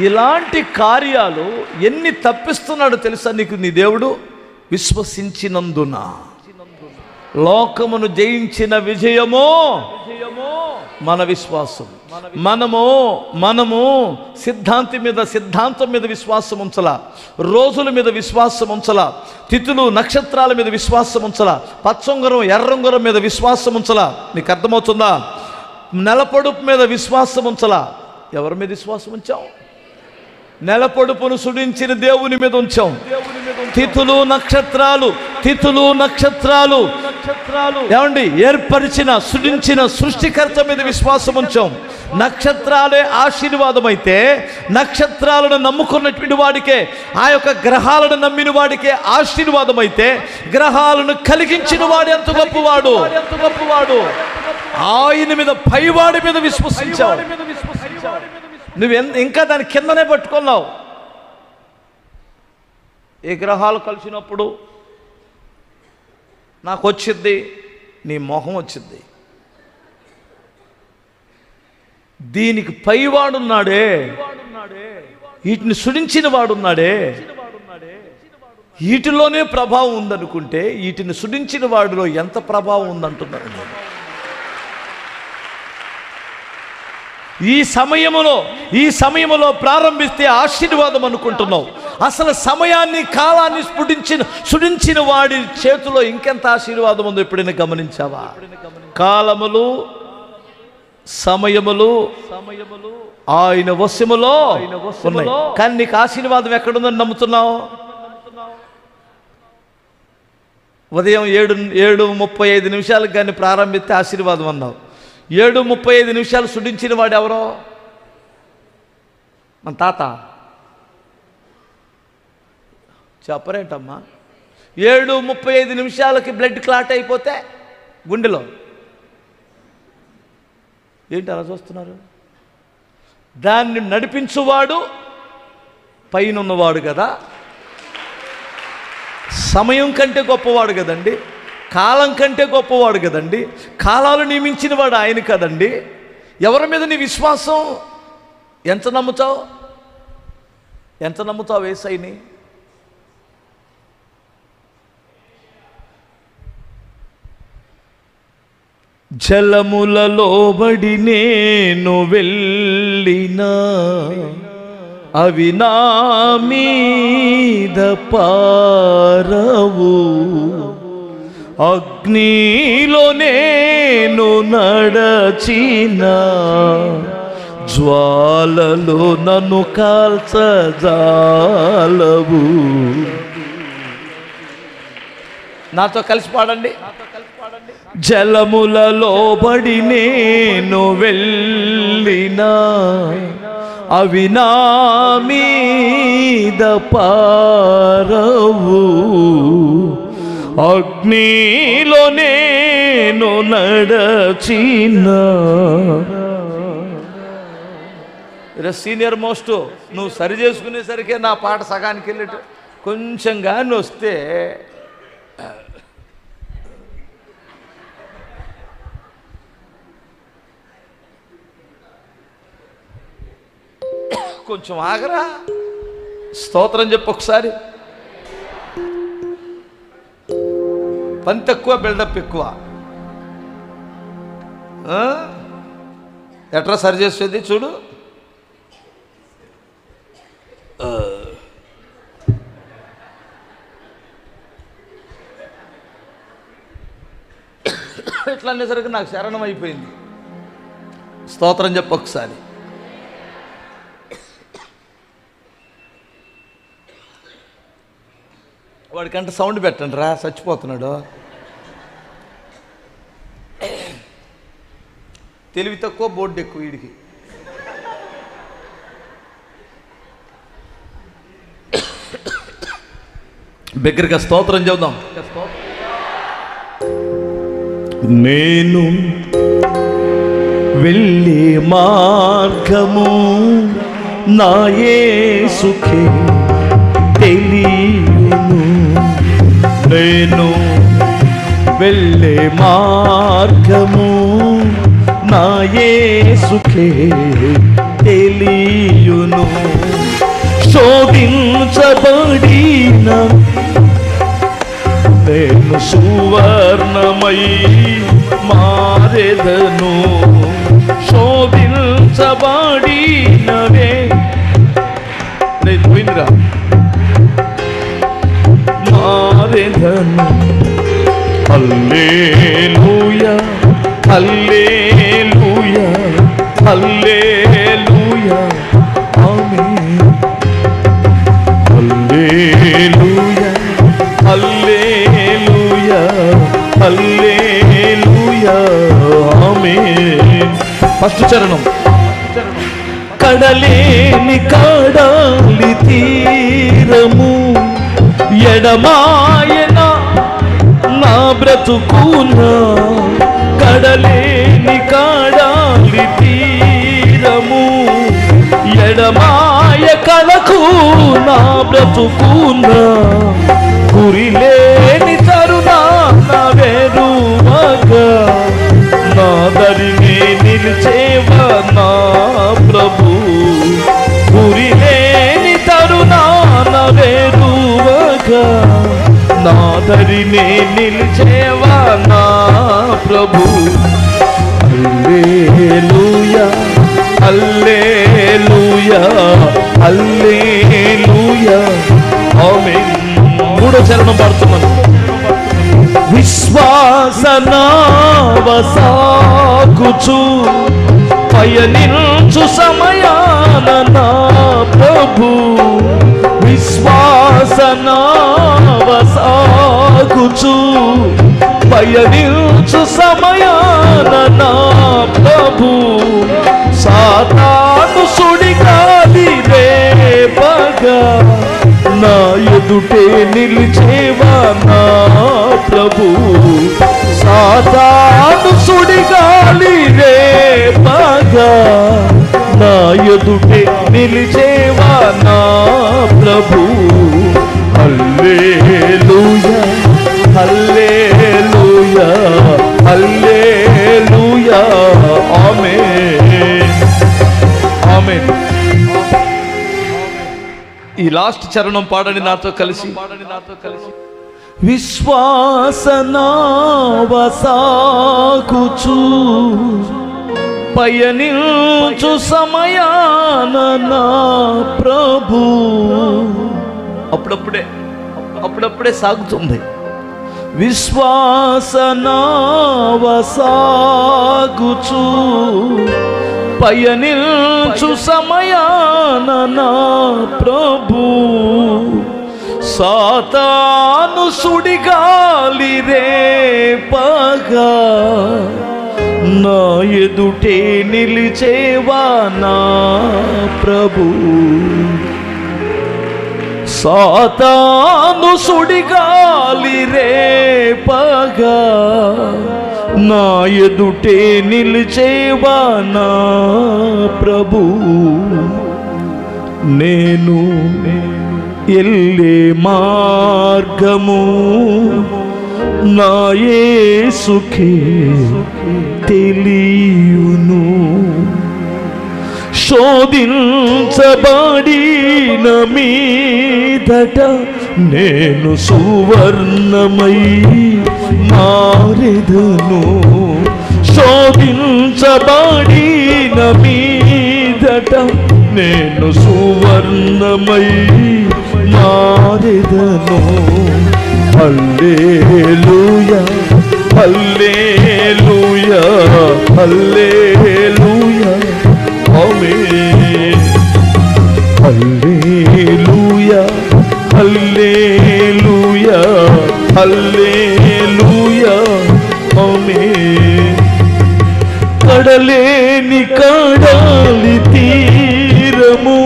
ఇలాంటి కార్యాలు ఎన్ని తప్పిస్తున్నాడో తెలుసా నీకు నీ దేవుడు? విశ్వసించినందున లోకమును జయించిన విజయమో మన విశ్వాసం. మనము సిద్ధాంతం మీద విశ్వాసం ఉంచలా, రోజుల మీద విశ్వాసం ఉంచలా, తిథులు నక్షత్రాల మీద విశ్వాసం ఉంచలా, పచ్చొంగరం ఎర్రంగురం మీద విశ్వాసం ఉంచలా. నీకు అర్థమవుతుందా? నెలపొడుపు మీద విశ్వాసం ఉంచలా. ఎవరి మీద విశ్వాసం ఉంచాం? నెలపొడుపును సుడించిన దేవుని మీద ఉంచాం. తిథులు నక్షత్రాలు ఏమండి ఏర్పరిచిన సుడించిన సృష్టికర్త మీద విశ్వాసం ఉంచాం. నక్షత్రాలే ఆశీర్వాదం అయితే, నక్షత్రాలను నమ్ముకున్నటువంటి వాడికే, ఆ యొక్క గ్రహాలను నమ్మిన వాడికే ఆశీర్వాదం అయితే, గ్రహాలను కలిగించిన వాడు ఎంత గొప్పవాడు! ఆయన మీద పైవాడి మీద విశ్వసించావు. నువ్వు ఇంకా దాని కిందనే పట్టుకున్నావు. ఏ గ్రహాలు కలిసినప్పుడు నాకు వచ్చింది, నీ మొహం వచ్చింది. దీనికి పైవాడున్నాడే, వీటిని సుడించిన వాడున్నాడే, వీటిలోనే ప్రభావం ఉందనుకుంటే వీటిని సుడించిన వాడిలో ఎంత ప్రభావం ఉందంటున్నారు. ఈ సమయములో ప్రారంభిస్తే ఆశీర్వాదం అనుకుంటున్నావు. అసలు సమయాన్ని కాలాన్ని సుడించిన వాడి చేతిలో ఇంకెంత ఆశీర్వాదం ఉందో ఎప్పుడైనా గమనించావా? కాలములు సమయములు ఆయన వశములో ఉన్నాయి. కానీ నీకు ఆశీర్వాదం ఎక్కడుందని నమ్ముతున్నావు? ఉదయం 7:35 కానీ ప్రారంభిస్తే ఆశీర్వాదం అన్నావు. 7:35 సుడించిన వాడు ఎవరో? మన తాత. చెప్పరేంటమ్మా? 7:35 బ్లడ్ క్లాట్ అయిపోతే గుండెలో ఏంటి అలా చూస్తున్నారు? దాన్ని నడిపించువాడు పైన ఉన్నవాడు కదా, సమయం కంటే గొప్పవాడు కదండి, కాలం కంటే గొప్పవాడు కదండి, కాలాలు నియమించిన వాడు ఆయన కదండి. ఎవరి మీద నీ విశ్వాసం? ఎంత నమ్ముతావు యేసయ్యని? జలములలో బడి నేను వెళ్ళినా అవి నా మీద పారవు, అగ్నిలో నేను నడచిన జ్వాలలు నన్ను కాల్చజాలవు. నాతో కలిసి పాడండి. జలములలో బడి నేను వెళ్ళినా అవి నా మీద పారవు, అగ్నిలో నేను నడచిన. సీనియర్ మోస్ట్ నువ్వు సరి చేసుకునేసరికే నా పాట సగానికి వెళ్ళేట. కొంచెం కానీ వస్తే కొంచెం ఆగరా, స్తోత్రం చెప్పు ఒకసారి. పని తక్కువ, బిల్డప్ ఎక్కువ. ఎట్లా సరి చేసేది చూడు. ఇట్లా అనేసరికి నాకు శరణం అయిపోయింది. స్తోత్రం చెప్పు ఒకసారి. వాడికంటే సౌండ్ పెట్టండి రా, చచ్చిపోతున్నాడు. తెలివి తక్కువ, బోర్డు ఎక్కువ వీడికి. బిగ్గరగా స్తోత్రం చెబుదాం. నేను వెళ్ళే మార్గము నా యేసుకే తెలియును, నేను వెళ్ళే మార్గము నా యేసుకే తెలియును. శోధించబడిన నేను సువర్ణమై మారెదను, శోధించబడినవే పోయిందిరా మారెదను. హల్లెలూయా హల్లెలూయా హల్లెలూయా ఆమేన్. హల్లెలూయా హల్లెలూయా హల్లెలూయా ఆమేన్. ఫస్ట్ చరణం. కడలేని కడలి తీరము ఎడమాయన నా బ్రతుకునా. కడలేని కడలి తీరము ఎడమాయ కలకు నా బ్రతుకునా. గురిలేని తరుణాన వెరువగా నా దరినే నిలిచేవా నా ప్రభు. గురిలేని తరుణాన వెరువగా నా దరినే నిలిచేవా నా ప్రభు. హల్లెలూయా హల్లెలూయా హల్లెలూయా ఆమేన్. మూడో చరణం పాడుతున్నాను. విశ్వాసనావసాగుచు పయనించు సమయాన నా ప్రభు. విశ్వాసనావసాగుచు పయనించు సమయాన నా ప్రభు. సాతాను సుడిగాలి రేపగా నా ఎదుటే నిలిచేవా నా ప్రభు. సాతాను సుడిగాలి రేపగా నా ఎదుటే నిలిచేవా నా ప్రభు. హల్లెలూయా హల్లెలూయా హల్లెలూయా ఆమేన్ ఆమేన్. ఈ లాస్ట్ చరణం పాడండి నాతో కలిసి. విశ్వాసనావసాగుచు పయనించు సమయాన నా ప్రభు. అప్పుడప్పుడే సాగుతుంది. విశ్వాసనావసాగుచు పయనించు సమయాన నా ప్రభు. సాతాను సుడిగాలి రేపగా నా ఎదుటే నిలిచేవా నా ప్రభు. సాతాను సుడిగాలి రేపగా నా ఎదుటే నిలిచేవా నా ప్రభు. నేను ఎల్లే మార్గము నా యేసుకే తెలియును. శోధించబడిన మీదట నేను సువర్ణమై మారెదను. శోధించబడిన మీదట నేను సువర్ణమై మారెదను. హల్లెలూయా హల్లెలూయా హల్లెలూయా ఆమేన్. హల్లెలూయా హల్లెలూయా హల్లెలూయా ఆమేన్. కడలేని కడలి తీరము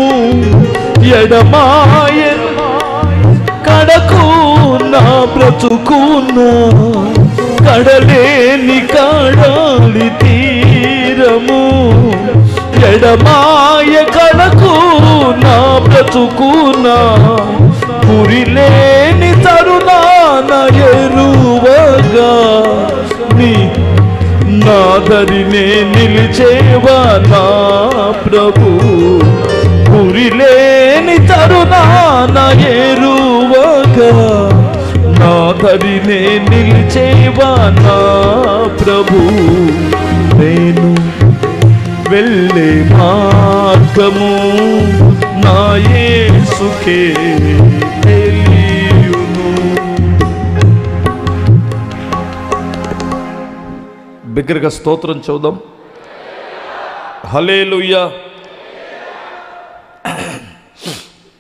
ఎడమాయ కడకు నా బ్రతుకునా. కడలేని కడలి తీరము ఎడమాయ కడకు నా బ్రతుకునా. గురిలేని తరుణాన ఎరువగా నీ నా దరినే నిలిచేవా నా ప్రభు. గురిలేని తరుణాన ఎరువగా నా దరినే నిలిచేవా నా ప్రభు. నేను వెళ్ళే మార్గము నా యేసుకే తెలియును. బిగ్గరగా స్తోత్రం చెబుదాం. హల్లెలూయా.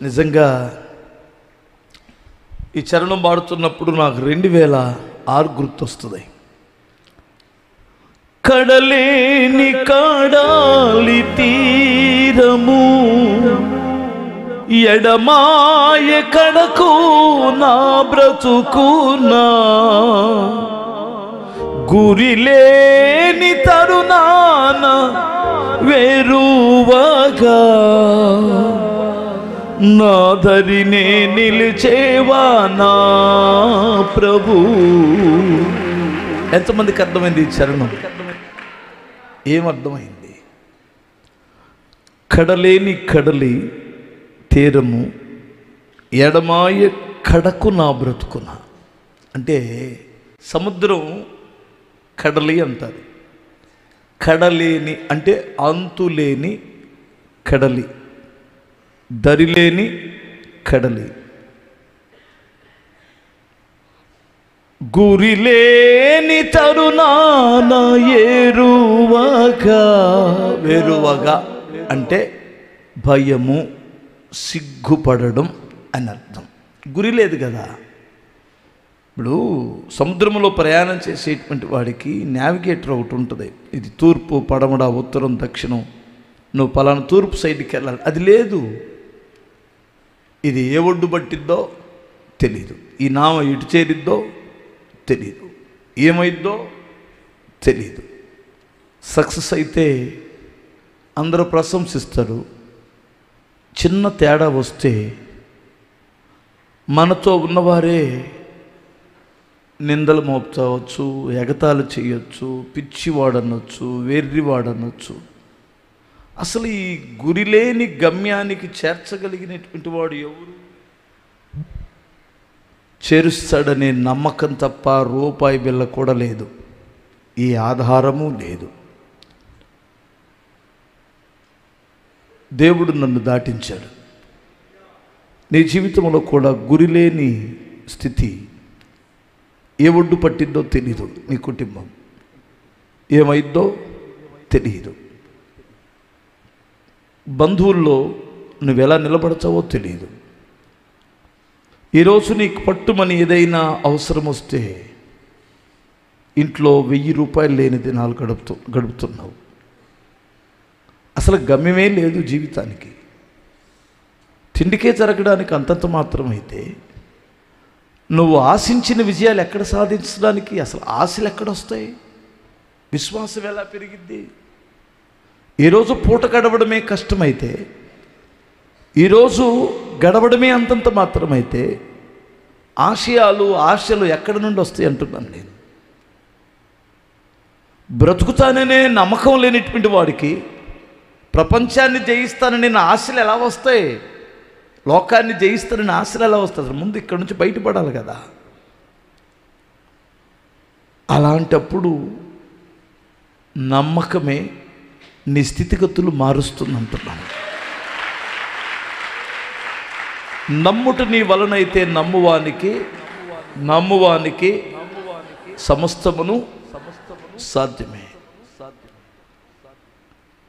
నిజంగా ఈ చరణం పాడుతున్నప్పుడు నాకు 2006 గుర్తొస్తుంది. కడలేని కడాలి తీరము ఎడమాయ కడకు నా బ్రతుకునా గురిలేని తరుణాన వేరువగా నా దరినే నిలిచేవా నా ప్రభు. ఎంతమందికి అర్థమైంది ఈ చరణం? ఏమర్థమైంది? కడలేని కడలి తీరము ఎడమాయ కడకు నా బ్రతుకున. అంటే సముద్రం కడలి అంటారు. కడలేని అంటే అంతులేని కడలి, దరిలేని కడలి, గురిలేని తరుణాన వేరువగా అంటే భయము, సిగ్గుపడడం అని అర్థం. గురి లేదు కదా. ఇప్పుడు సముద్రంలో ప్రయాణం చేసేటువంటి వాడికి నావిగేటర్ ఒకటి ఉంటుంది. ఇది తూర్పు, పడమడ, ఉత్తరం, దక్షిణం, నువ్వు పలానా తూర్పు సైడ్కి వెళ్ళాలి. అది లేదు. ఇది ఏ ఒడ్డు పట్టిద్దో తెలీదు, ఈ నామ ఇటు చేరిద్దో తెలీదు, ఏమైద్దో తెలీదు. సక్సెస్ అయితే అందరూ ప్రశంసిస్తారు. చిన్న తేడా వస్తే మనతో ఉన్నవారే నిందలు మోపుతావచ్చు, ఎగతాళి చేయొచ్చు, పిచ్చివాడనొచ్చు, వెర్రివాడనొచ్చు. అసలు ఈ గురిలేని గమ్యానికి చేర్చగలిగినటువంటి వాడు ఎవరు? చేరుస్తాడనే నమ్మకం తప్ప రూపాయి బిళ్ళ కూడా లేదు, ఈ ఆధారము లేదు. దేవుడు నన్ను దాటించాడు. నీ జీవితంలో కూడా గురిలేని స్థితి. ఏ ఒడ్డు పట్టిద్దో తెలీదు, నీ కుటుంబం ఏమైద్దో తెలియదు, బంధువుల్లో నువ్వెలా నిలబడతావో తెలియదు. ఈరోజు నీకు పట్టుమని ఏదైనా అవసరం వస్తే ఇంట్లో 1000 రూపాయలు లేని దినాలు గడుపుతున్నావు. అసలు గమ్యమే లేదు జీవితానికి. తిండికే జరగడానికి అంతంత మాత్రమైతే నువ్వు ఆశించిన విజయాలు ఎక్కడ సాధించడానికి అసలు ఆశలు ఎక్కడొస్తాయి? విశ్వాసం ఎలా పెరిగిద్ది? ఈరోజు పూట గడవడమే కష్టమైతే, ఈరోజు గడవడమే అంతంత మాత్రమైతే ఆశలు ఎక్కడి నుండి వస్తాయి అంటున్నాను నేను. బ్రతుకుతాననే నమ్మకం లేనిటువంటి వాడికి ప్రపంచాన్ని జయిస్తానని నా ఆశలు ఎలా వస్తాయి? లోకాన్ని జయిస్తానని ఆశలు ఎలా వస్తాయి? అసలు ముందు ఇక్కడి నుంచి బయటపడాలి కదా. అలాంటప్పుడు నమ్మకమే నీ స్థితిగతులు మారుస్తుందంటున్నాను. నమ్ముట నీ వలనైతే నమ్మువానికి సమస్తమును సాధ్యమే.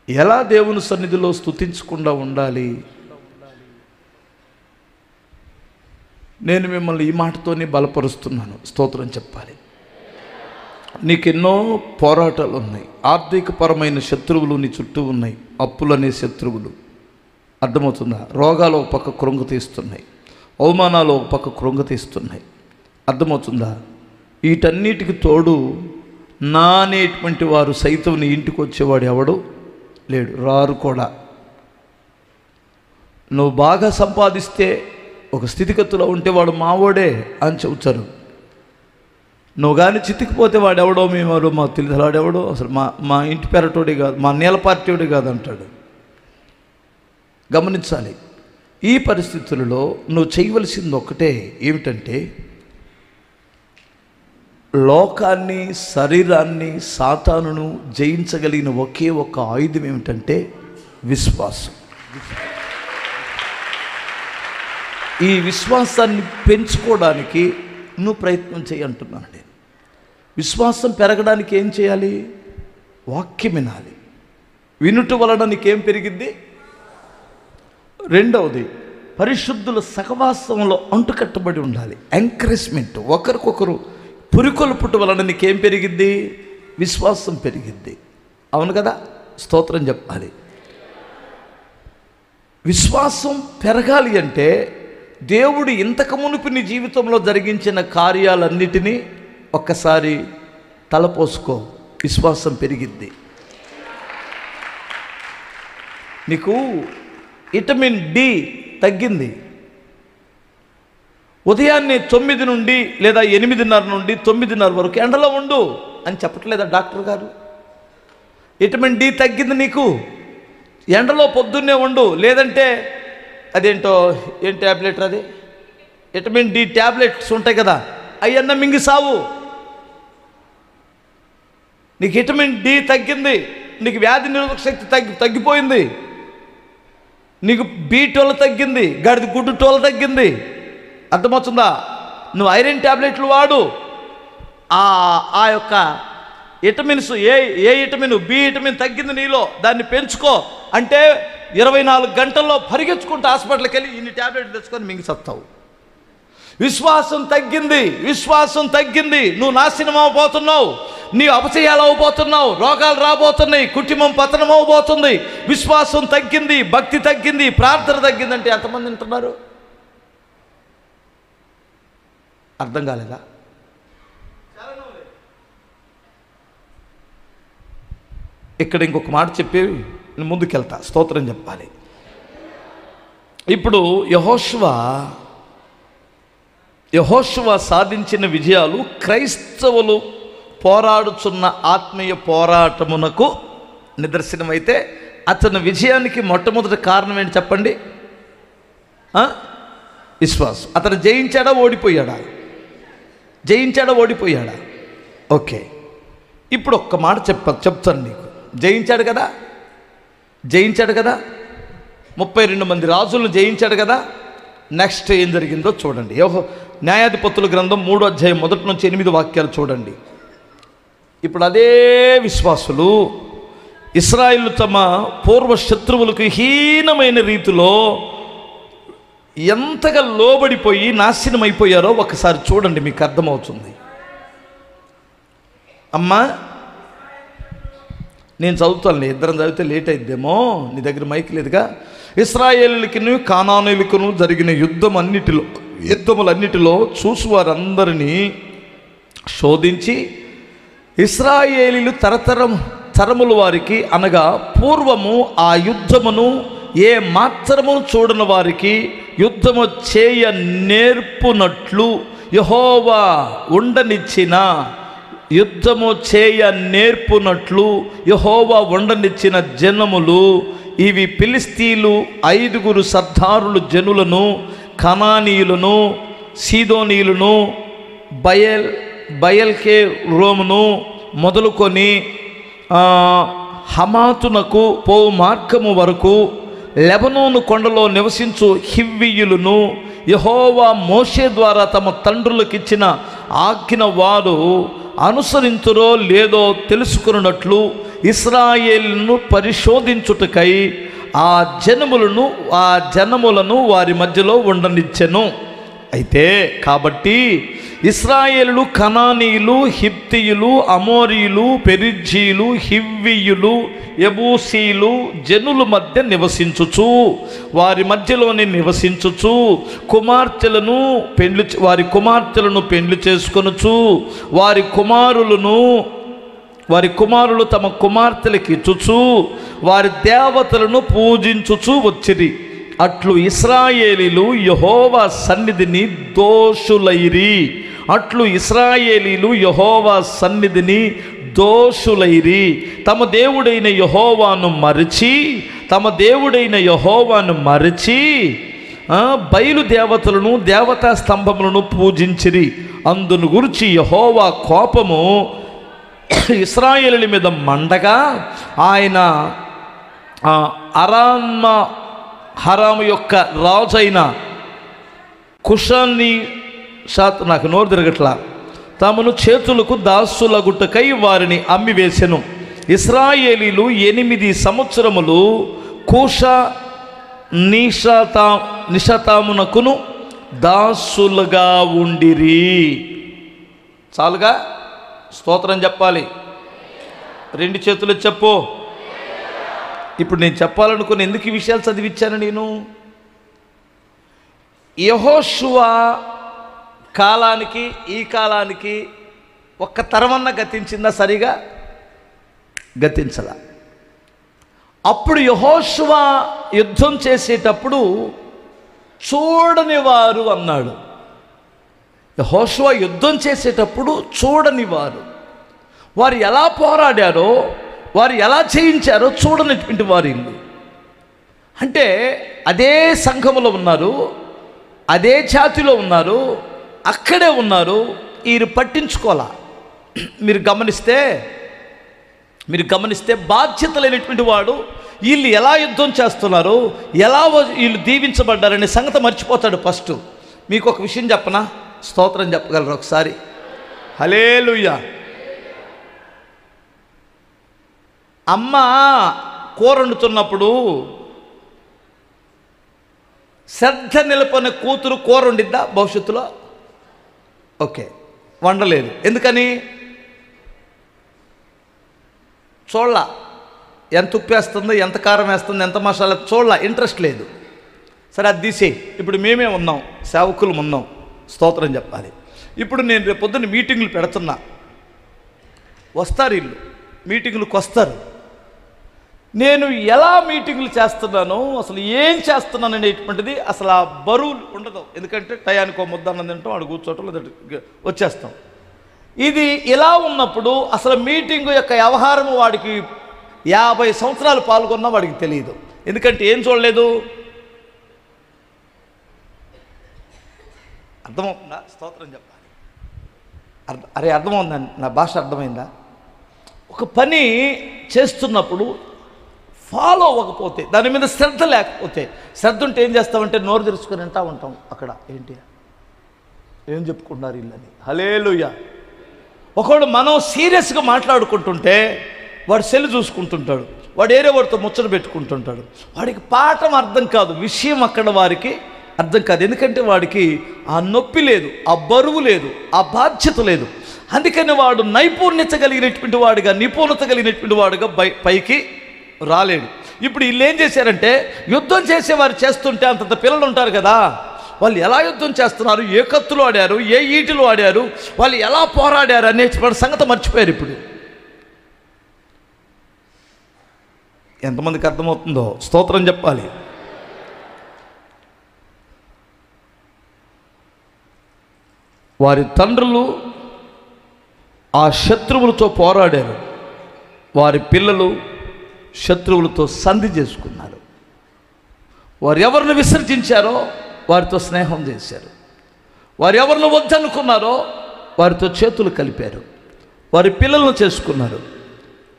ఎలా దేవుని సన్నిధిలో స్తుతించకుండా ఉండాలి? నేను మిమ్మల్ని ఈ మాటతోనే బలపరుస్తున్నాను. స్తోత్రం చెప్పాలి. నీకెన్నో పోరాటాలు ఉన్నాయి. ఆర్థికపరమైన శత్రువులు నీ చుట్టూ ఉన్నాయి. అప్పులనే శత్రువులు, అర్థమవుతుందా? రోగాలు ఒక పక్క కృంగతీస్తున్నాయి, అవమానాలు ఒక పక్క కృంగతీస్తున్నాయి, అర్థమవుతుందా? వీటన్నిటికి తోడు నా అనేటువంటి వారు సైతం నీ ఇంటికి వచ్చేవాడు ఎవడు లేడు, రారు కూడా. నువ్వు బాగా సంపాదిస్తే ఒక స్థితిగతులో ఉంటే వాడు మావోడే అని చెబుతారు. నువ్వు కానీ చితికిపోతే వాడెవడో మేమెవరో మాకు తెలియదు, వాడెవడో అసలు మా ఇంటి పెరటోడే కాదు, మా నేల పార్టీడే కాదు అంటాడు. గమనించాలి. ఈ పరిస్థితులలో నువ్వు చేయవలసింది ఒక్కటే, ఏమిటంటే లోకాన్ని, శరీరాన్ని, సాతానును జయించగలిగిన ఒకే ఒక ఆయుధం ఏమిటంటే విశ్వాసం. ఈ విశ్వాసాన్ని పెంచుకోవడానికి నువ్వు ప్రయత్నం చేయి అంటున్నాను నేను. విశ్వాసం పెరగడానికి ఏం చేయాలి? వాక్యం వినాలి. వినుట వలన నీకేం పెరిగిద్ది? రెండవది, పరిశుద్ధుల సహవాసంలో అంటుకట్టబడి ఉండాలి. ఎంకరేజ్మెంట్, ఒకరికొకరు పురికొల్పుట వలన నీకేం పెరిగిద్ది? విశ్వాసం పెరిగిద్ది. అవును కదా? స్తోత్రం చెప్పాలి. విశ్వాసం పెరగాలి అంటే దేవుడు ఇంతకు మునుపు నీ జీవితంలో జరిగించిన కార్యాలన్నిటినీ ఒక్కసారి తలపోసుకో. విశ్వాసం పెరిగిద్ది. నీకు విటమిన్ డి తగ్గింది. ఉదయాన్నే 9 నుండి లేదా 8:30 నుండి 9:30 వరకు ఎండలో ఉండు అని చెప్పట్లేదా డాక్టర్ గారు? విటమిన్ డి తగ్గింది నీకు, ఎండలో పొద్దున్నే ఉండు. లేదంటే అదేంటో ఏం ట్యాబ్లెట్, అది విటమిన్ డి ట్యాబ్లెట్స్ ఉంటాయి కదా, అవన్నీ మింగి సావు. నీకు విటమిన్ డి తగ్గింది, నీకు వ్యాధి నిరోధక శక్తి తగ్గిపోయింది, నీకు B12 తగ్గింది, గడిది గుడ్డు 12 తగ్గింది. అర్థమవుతుందా? నువ్వు ఐరన్ ట్యాబ్లెట్లు వాడు. ఆ యొక్క vitamins, A vitamin, B vitamin తగ్గింది నీలో, దాన్ని పెంచుకో. అంటే 24 గంటల్లో పరిగెత్తుకుంటూ హాస్పిటల్కి వెళ్ళి ఇన్ని ట్యాబ్లెట్లు తెచ్చుకొని మింగి సత్తావు. విశ్వాసం తగ్గింది, విశ్వాసం తగ్గింది, నువ్వు నాశనం అవబోతున్నావు, నీ అపచయాలు అవబోతున్నావు, రోగాలు రాబోతున్నాయి, కుటుంబం పతనం అవబోతుంది. విశ్వాసం తగ్గింది, భక్తి తగ్గింది, ప్రార్థన తగ్గిందంటే ఎంతమంది వింటున్నారు? అర్థం కాలేదా? ఇక్కడ ఇంకొక మాట చెప్పి నేను ముందుకెళ్తా. స్తోత్రం చెప్పాలి. ఇప్పుడు యెహోషువ సాధించిన విజయాలు క్రైస్తవులు పోరాడుచున్న ఆత్మీయ పోరాటమునకు నిదర్శనమైతే, అతని విజయానికి మొట్టమొదటి కారణం ఏంటి చెప్పండి? విశ్వాసం. అతను జయించాడా ఓడిపోయాడా? జయించాడా ఓడిపోయాడా? ఓకే, ఇప్పుడు ఒక్క మాట చెప్తాను నీకు. జయించాడు కదా, జయించాడు కదా, 32 మంది రాజులను జయించాడు కదా. నెక్స్ట్ ఏం జరిగిందో చూడండి. న్యాయాధిపతుల గ్రంథం 3వ అధ్యాయం 1 నుంచి 8 వాక్యాలు చూడండి. ఇప్పుడు అదే విశ్వాసులు ఇశ్రాయేలు తమ పూర్వ శత్రువులకు హీనమైన రీతిలో ఎంతగా లోబడిపోయి నాశనం అయిపోయారో ఒకసారి చూడండి, మీకు అర్థమవుతుంది. అమ్మా నేను చదువుతాను, ఇద్దరం చదివితే లేట్ అయిద్దేమో, నీ దగ్గర మైక్ లేదుగా. ఇశ్రాయేలుకిను కానానీయులకును జరిగిన యుద్ధములన్నిటిలో చూసువారందరినీ శోధించి ఇశ్రాయేలీలు తరముల వారికి అనగా పూర్వము ఆ యుద్ధమును ఏ మాత్రము చూడని వారికి యుద్ధము చేయ నేర్పునట్లు యెహోవా ఉండనిచ్చిన యుద్ధము చేయ నేర్పునట్లు యెహోవా ఉండనిచ్చిన జనములు ఇవి: ఫిలిస్తీయులు 5 సర్దారులు జనులను, కనానీయులను, సీదోనీయులను, బయల్కే రోమును మొదలుకొని హమాతునకు పోవు మార్గము వరకు లెబనోను కొండలో నివసించు హివ్వీయులను యెహోవా మోషే ద్వారా తమ తండ్రులకిచ్చిన ఆజ్ఞ వారు అనుసరించురో లేదో తెలుసుకున్నట్లు ఇశ్రాయేలును పరిశోధించుటకై ఆ జనములను వారి మధ్యలో ఉండనిచ్చెను. అయితే కాబట్టి ఇశ్రాయేలులు కనానీయులు, హిత్తీయులు, అమోరీయులు, పెరిజ్జీయులు, హివ్వీయులు, యెబూసీయులు జనుల మధ్య నివసించుచు వారి మధ్యలోనే నివసించుచు వారి కుమార్తెలను పెండ్లి చేసుకొనుచు వారి కుమారులు తమ కుమార్తెలకి ఇచ్చుచు వారి దేవతలను పూజించుచు వచ్చిరి. అట్లు ఇశ్రాయేలీలు యెహోవా సన్నిధిని దోషులైరి తమ దేవుడైన యెహోవాను మరచి బయలు దేవతలను, దేవతా స్తంభములను పూజించిరి. అందును గురించి యెహోవా కోపము ఇశ్రాయేలీయుల మీద మండగా ఆయన హరాము యొక్క రాజైన కుషాన్ని నాకు నోరు తిరగట్లా తమను చేతులకు దాసులగుట్టకై వారిని అమ్మివేసెను. ఇశ్రాయేలీలు 8 సంవత్సరములు కూష నిషతామునకును దాసులుగా ఉండిరి. చాలుగా స్తోత్రం చెప్పాలి. 2 చేతులు చెప్పు. ఇప్పుడు నేను చెప్పాలనుకుని ఎందుకు ఈ విషయాలు చదివించాను నేను? యెహోషువ కాలానికి ఈ కాలానికి ఒక్క తరమన్న గతించిందా? సరిగా గతించల. అప్పుడు యెహోషువ యుద్ధం చేసేటప్పుడు చూడని వారు అన్నాడు. యెహోషువ యుద్ధం చేసేటప్పుడు చూడని వారు ఎలా పోరాడారో, వారు ఎలా చేయించారో చూడనటువంటి వారు ఇల్లు. అంటే అదే సంఘములో ఉన్నారు, అదే జాతిలో ఉన్నారు, అక్కడే ఉన్నారు, వీరు పట్టించుకోవాలా. మీరు గమనిస్తే బాధ్యత లేనటువంటి వాడు వీళ్ళు ఎలా యుద్ధం చేస్తున్నారు, ఎలా వీళ్ళు దీవించబడ్డారనే సంగతి మర్చిపోతాడు. ఫస్ట్ మీకు ఒక విషయం చెప్పనా? స్తోత్రం చెప్పగలరు ఒకసారి? హల్లెలూయా. అమ్మ కూర వండుతున్నప్పుడు శ్రద్ధ నిలపని కూతురు కూర వండిద్దా భవిష్యత్తులో? ఓకే, వండలేదు. ఎందుకని? చూడాల ఎంత ఉప్పు వేస్తుందో, ఎంత కారం వేస్తుందో, ఎంత మసాలా చూడాల, ఇంట్రెస్ట్ లేదు. సరే అది తీసేయి. ఇప్పుడు మేమే ఉన్నాం, సేవకులు ఉన్నాం, స్తోత్రం చెప్పాలి. ఇప్పుడు నేను రేపు పొద్దున్న మీటింగులు పెడుతున్నా, వస్తారు వీళ్ళు మీటింగులకు వస్తారు. నేను ఎలా మీటింగులు చేస్తున్నాను, అసలు ఏం చేస్తున్నాను అనేటువంటిది అసలు ఆ బరువు ఉండదు. ఎందుకంటే టయానికి ఒక ముద్ద అన్నం తింటాం, వాడు కూర్చోవటం లేదా వచ్చేస్తాం. ఇది ఇలా ఉన్నప్పుడు అసలు మీటింగు యొక్క వ్యవహారం వాడికి 50 సంవత్సరాలు పాల్గొన్నా వాడికి తెలియదు. ఎందుకంటే ఏం చూడలేదు. అర్థమవుతుందా? స్తోత్రం చెప్పాలి. అర్థమవుందా? నా భాష అర్థమైందా? ఒక పని చేస్తున్నప్పుడు ఫాలో అవ్వకపోతే, దాని మీద శ్రద్ధ లేకపోతే, శ్రద్ధ ఉంటే ఏం చేస్తామంటే నోరు తెరుచుకొని వింటా ఉంటాం. అక్కడ ఏంటి ఏం చెప్పుకుంటున్నారు వీళ్ళని? హల్లెలూయా. ఒకడు మనం సీరియస్గా మాట్లాడుకుంటుంటే వాడు సెల్ చూసుకుంటుంటాడు, వాడు ఏరే వాడితో ముచ్చట పెట్టుకుంటుంటాడు. వాడికి పాఠం అర్థం కాదు, విషయం అక్కడ వారికి అర్థం కాదు. ఎందుకంటే వాడికి ఆ నొప్పి లేదు, ఆ బరువు లేదు, ఆ బాధ్యత లేదు. అందుకని వాడు నైపుణ్యత కలిగినటువంటి వాడుగా, నిపుణత కలిగినటువంటి వాడుగా పైకి రాలేడు. ఇప్పుడు వీళ్ళు ఏం చేశారంటే, యుద్ధం చేసేవారు చేస్తుంటే అంతంత పిల్లలు ఉంటారు కదా, వాళ్ళు ఎలా యుద్ధం చేస్తున్నారు, ఏ కత్తులు ఆడారు, ఏ ఈటలు ఆడారు, వాళ్ళు ఎలా పోరాడారు అనే సంగతి మర్చిపోయారు. ఇప్పుడు ఎంతమందికి అర్థమవుతుందో స్తోత్రం చెప్పాలి. వారి తండ్రులు ఆ శత్రువులతో పోరాడారు, వారి పిల్లలు శత్రువులతో సంధి చేసుకున్నారు. వారు ఎవరిని విసర్జించారో వారితో స్నేహం చేశారు, వారు ఎవరిని వద్దనుకున్నారో వారితో చేతులు కలిపారు, వారి పిల్లలను చేసుకున్నారు,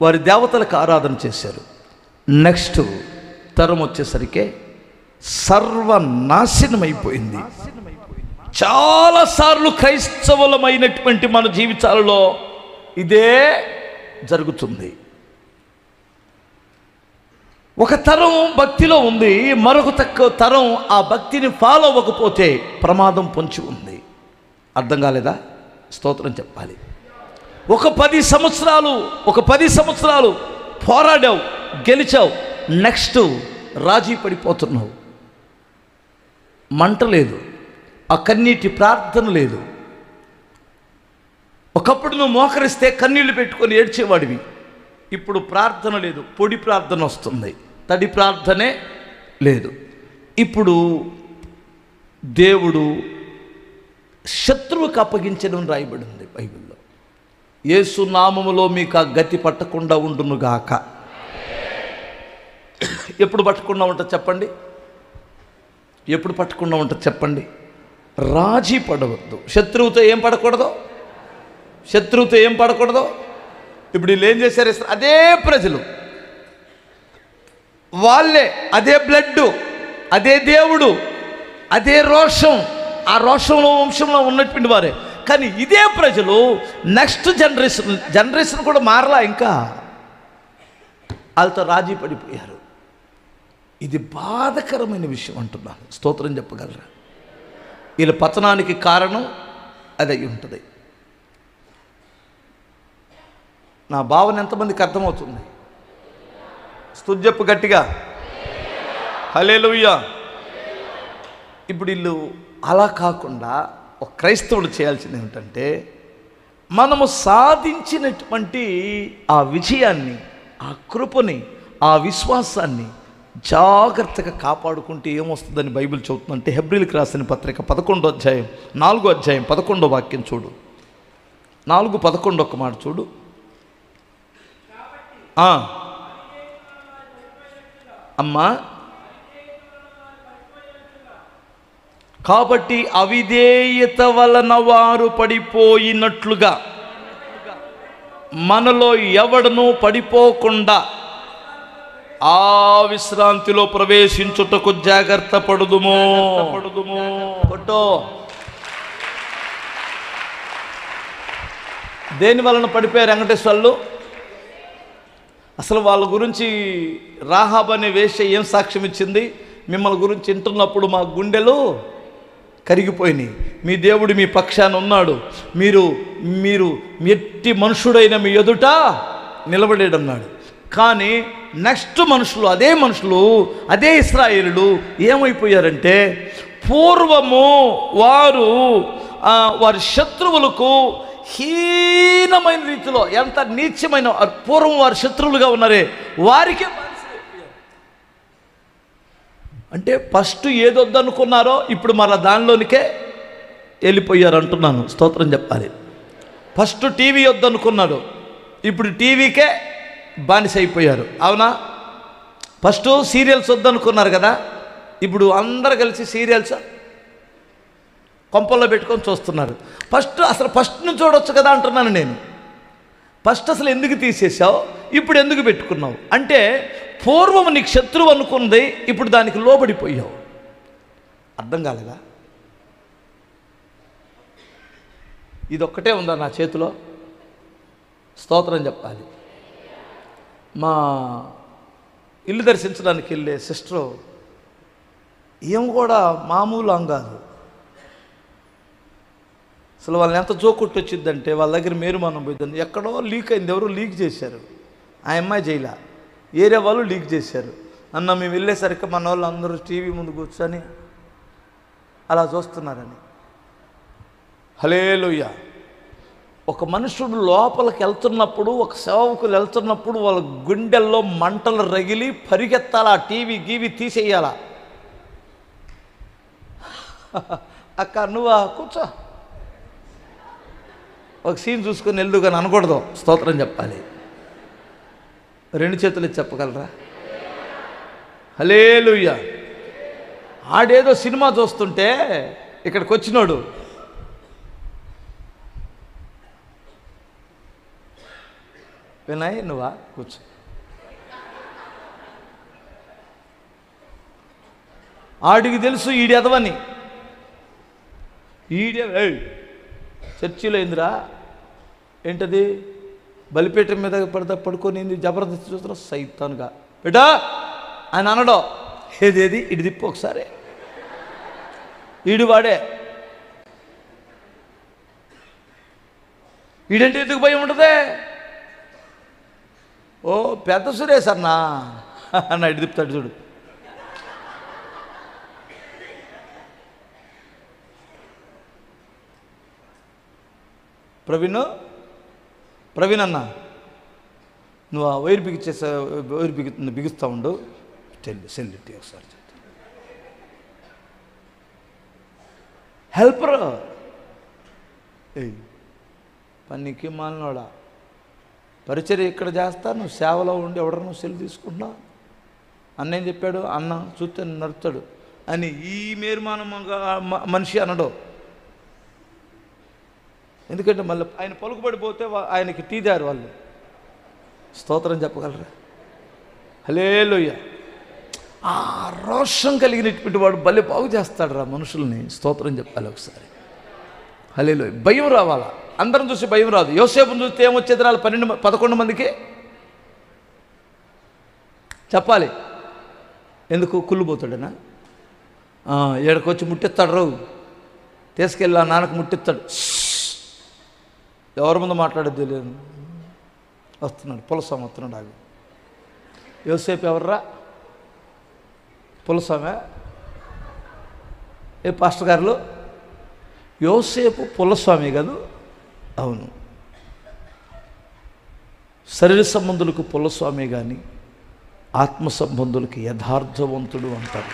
వారి దేవతలకు ఆరాధన చేశారు. నెక్స్ట్ తరం వచ్చేసరికి సర్వనాశనమైపోయింది. చాలాసార్లు క్రైస్తవులమైనటువంటి మన జీవితాలలో ఇదే జరుగుతుంది. ఒక తరం భక్తిలో ఉంది, మరొక తరం ఆ భక్తిని ఫాలో అవ్వకపోతే ప్రమాదం పొంచి ఉంది. అర్థం కాలేదా? స్తోత్రం చెప్పాలి. ఒక 10 సంవత్సరాలు పోరాడావు, గెలిచావు, నెక్స్ట్ రాజీ పడిపోతున్నావు. మంట లేదు, ఆ కన్నీటి ప్రార్థన లేదు. ఒకప్పుడు నువ్వు మోకరిస్తే కన్నీళ్లు పెట్టుకొని ఏడ్చేవాడివి, ఇప్పుడు ప్రార్థన లేదు, పొడి ప్రార్థన వస్తుంది, తడి ప్రార్థనే లేదు. ఇప్పుడు దేవుడు శత్రువుకు అప్పగించడం రాయబడింది బైబిల్లో. యేసు నామములో మీకు ఆ గతి పట్టకుండా ఉండునుగాక. ఎప్పుడు పట్టకుండా ఉంటుంది చెప్పండి? ఎప్పుడు పట్టకుండా ఉంటుంది చెప్పండి? రాజీ పడవద్దు. శత్రువుతో ఏం పడకూడదు, శత్రువుతో ఏం పడకూడదు. ఇప్పుడు వీళ్ళు ఏం చేశారు? అదే ప్రజలు, వాళ్ళే, అదే బ్లడ్, అదే దేవుడు, అదే రోషం, ఆ రోషంలో వంశంలో ఉన్నటువంటి వారే. కానీ ఇదే ప్రజలు నెక్స్ట్ జనరేషన్ కూడా మారలా, ఇంకా వాళ్ళతో రాజీ పడిపోయారు. ఇది బాధకరమైన విషయం అంటున్నాను. స్తోత్రం చెప్పగలరా? వీళ్ళ పతనానికి కారణం అది ఉంటుంది. నా భావన ఎంతమందికి అర్థమవుతుంది? స్తుతి చెప్పు గట్టిగా, హల్లెలూయా. ఇప్పుడు వీళ్ళు అలా కాకుండా ఒక క్రైస్తవుడు చేయాల్సింది ఏమిటంటే, మనము సాధించినటువంటి ఆ విజయాన్ని, ఆ కృపని, ఆ విశ్వాసాన్ని జాగ్రత్తగా కాపాడుకుంటే ఏమొస్తుందని బైబిల్ చెబుతుందంటే, హెబ్రీలకు రాసిన పత్రిక 11వ అధ్యాయం 4వ అధ్యాయం 11వ వాక్యం చూడు. 4:11 ఒక మాట చూడు. అమ్మా, కాబట్టి అవిధేయత వలన వారు పడిపోయినట్లుగా మనలో ఎవడనూ పడిపోకుండా ఆ విశ్రాంతిలో ప్రవేశించుటకు జాగ్రత్త పడుదుము. కొట్టో. దేని వలన పడిపోయారు వెంకటేశ్వర్లు? అసలు వాళ్ళ గురించి రాహాబ్ అనే వేశ్య ఏం సాక్ష్యం ఇచ్చింది? మిమ్మల్ని గురించి వింటున్నప్పుడు మా గుండెలు కరిగిపోయినాయి, మీ దేవుడు మీ పక్షాన ఉన్నాడు, మీరు ఎట్టి మనుషుడైన మీ ఎదుట నిలబడేడన్నాడు. కానీ నెక్స్ట్ మనుషులు, అదే ఇశ్రాయేలులు ఏమైపోయారంటే, పూర్వము వారి శత్రువులకు హీనమైన రీతిలో, ఎంత నీచమైన, పూర్వం వారి శత్రువులుగా ఉన్నారే వారికే అంటే ఫస్ట్ ఏదొద్దనుకున్నారో ఇప్పుడు మళ్ళీ దానిలోనికే వెళ్ళిపోయారు అంటున్నాను. స్తోత్రం చెప్పాలి. ఫస్ట్ టీవీ వద్దనుకున్నారు, ఇప్పుడు టీవీకే బానిస అయిపోయారు. అవునా? ఫస్ట్ సీరియల్స్ వద్దనుకున్నారు కదా, ఇప్పుడు అందరు కలిసి సీరియల్స్ కొంపల్లో పెట్టుకొని చూస్తున్నారు. ఫస్ట్ నుంచి చూడొచ్చు కదా అంటున్నాను నేను. ఫస్ట్ అసలు ఎందుకు తీసేసావు, ఇప్పుడు ఎందుకు పెట్టుకున్నావు అంటే, పూర్వం నీకు శత్రువు అనుకుంది, ఇప్పుడు దానికి లోబడిపోయావు. అర్థం కాలేదా? ఇదొక్కటే ఉందా నా చేతిలో? స్తోత్రం చెప్పాలి. మా ఇల్లు దర్శించడానికి వెళ్ళే సిస్టరు ఏం కూడా మామూలు కాదు. అసలు వాళ్ళని ఎంత జోకొట్టు వచ్చిందంటే, వాళ్ళ దగ్గర మేరుమానం పోయిందండి. ఎక్కడో లీక్ అయింది, ఎవరో లీక్ చేశారు. ఆ అమ్మాయి జైలా, ఏరియా వాళ్ళు లీక్ చేశారు. మేము వెళ్ళేసరికి మన వాళ్ళు అందరూ టీవీ ముందు కూర్చొని అలా చూస్తున్నారని. హల్లెలూయా. ఒక మనుషుడు లోపలికి వెళ్తున్నప్పుడు, ఒక సేవకులు వెళ్తున్నప్పుడు వాళ్ళ గుండెల్లో మంటలు రగిలి పరిగెత్తాలా, టీవీ గీవి తీసేయాలా. అక్క నువ్వా కూర్చో, ఒక సీన్ చూసుకొని వెళ్దు కానీ అనకూడదు. స్తోత్రం చెప్పాలి. రెండు చేతులు చెప్పగలరా? హల్లెలూయా. ఆడేదో సినిమా చూస్తుంటే ఇక్కడికి వచ్చినాడు, వినయ్ నువ్వా కూర్చో. ఆడికి తెలుసు ఈడి ఎదవని. చర్చిలో ఏందిరా, ఏంటది, బలిపేట మీద పడుకొని జబర్దస్త్ చూస్తున్నా సైతానుగా బేటా ఆయన అనడం. ఏది ఇటు తిప్పు ఒకసారి, ఈడు వాడే. ఈడంటే ఎందుకు భయం ఉంటుందే? ఓ పెద్ద సురేష్ అన్నా అన్న ఇటు తిప్పుతాడు చూడు. ప్రవీణ్ అన్న, నువ్వు ఆ వైర్ బిగిస్తూ ఉండు, సెల్లిట్టి ఒకసారి హెల్పర్. పనికి మాలినోడా, పరిచర్య ఇక్కడ చేస్తా, నువ్వు సేవలో ఉండి ఎవడన్నా సెల్ తీసుకుంటున్నావు. అన్న ఏం చెప్పాడు? అన్న చూస్తే నడుతాడు, అని ఈ మేరుమానంగా మనిషి అనడు. ఎందుకంటే మళ్ళీ ఆయన పలుకుబడిపోతే ఆయనకి టీ దారు వాళ్ళు. స్తోత్రం చెప్పగలరా? హల్లెలూయా. ఆ రోషం కలిగినటువంటి వాడు భలే బాగు చేస్తాడు రా మనుషుల్ని. స్తోత్రం చెప్పాలి ఒకసారి. హల్లెలూయా. భయం రావాలా? అందరం చూసి భయం రాదు. యోసేపుని చూస్తే ఏమొచ్చేది? 11 మందికి చెప్పాలి. ఎందుకు? కుళ్ళుపోతాడనా? ఏడకొచ్చి ముట్టిస్తాడు రావు, తీసుకెళ్ళి ఆ నాన్నకు ముట్టిస్తాడు. ఎవరి ముందు మాట్లాడేది లేదు. వస్తున్నాడు పులసం, వస్తున్నాడు. ఆగి యోసేపు ఎవర్రా? పులసమే. ఏ పాస్టర్ గారు, యోసేపు పులస్వామి కాదు? అవును. శరీర సంబంధులకు పులస్వామి కానీ ఆత్మ సంబంధులకి యథార్థవంతుడు అంటారు.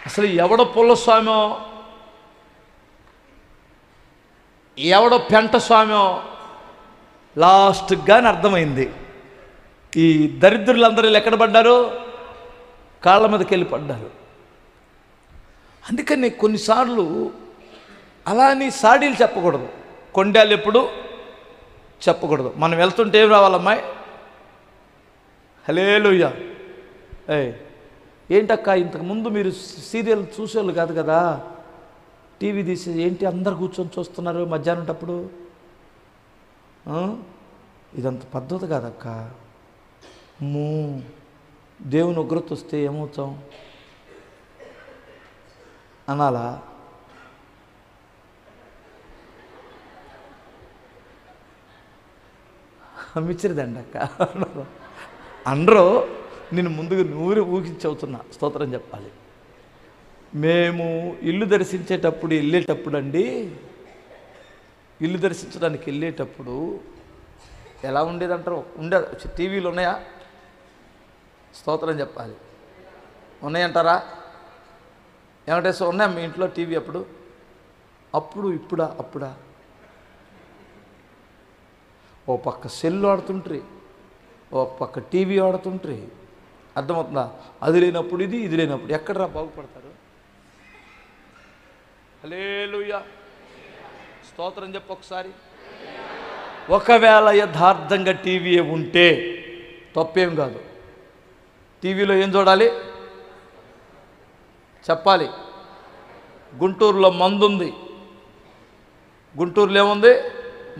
అసలు ఎవడ పుల్లస్వామో ఎవడో పెంట స్వామో లాస్ట్గానే అర్థమైంది. ఈ దరిద్రులందరూ ఎక్కడ పడ్డారు? కాళ్ళ మీదకి వెళ్ళి పడ్డారు. అందుకని కొన్నిసార్లు అలా అని సాడీలు చెప్పకూడదు, కొండాలు ఎప్పుడు చెప్పకూడదు. మనం వెళ్తుంటే ఏం రావాలమ్మాయి? హల్లెలూయా. ఏంటక్క ఇంతకుముందు మీరు సీరియల్ చూసేవాళ్ళు కాదు కదా, టీవీ తీసి ఏంటి అందరు కూర్చొని చూస్తున్నారు మధ్యాహ్నంటప్పుడు? ఇదంత పద్ధతి కాదక్క. దేవుని ఉగ్రత వస్తే ఏమవుతాం అనాలా? మిచ్చిరిదండి అక్క అందరూ నేను ముందుగా నూరి ఊహించవుతున్నా. స్తోత్రం చెప్పాలి. మేము ఇల్లు దర్శించేటప్పుడు వెళ్ళేటప్పుడు అండి, ఇల్లు దర్శించడానికి వెళ్ళేటప్పుడు ఎలా ఉండేదంటారు? టీవీలు ఉన్నాయా? స్తోత్రం చెప్పాలి. ఉన్నాయంటారా? ఏమంటే ఉన్నాయా మీ ఇంట్లో టీవీ? అప్పుడు ఇప్పుడా? ఓ పక్క సెల్ ఆడుతుంట్రీ, ఓ పక్క టీవీ ఆడుతుంట్రీ. అర్థమవుతుందా? అది లేనప్పుడు ఇది లేనప్పుడు ఎక్కడరా బాగుపడతారు? హల్లెలూయా. స్తోత్రం చెప్పు ఒకసారి. ఒకవేళ యథార్థంగా టీవీ ఉంటే తప్పేం కాదు. టీవీలో ఏం చూడాలి చెప్పాలి. గుంటూరులో మందుంది. గుంటూరులో ఏముంది?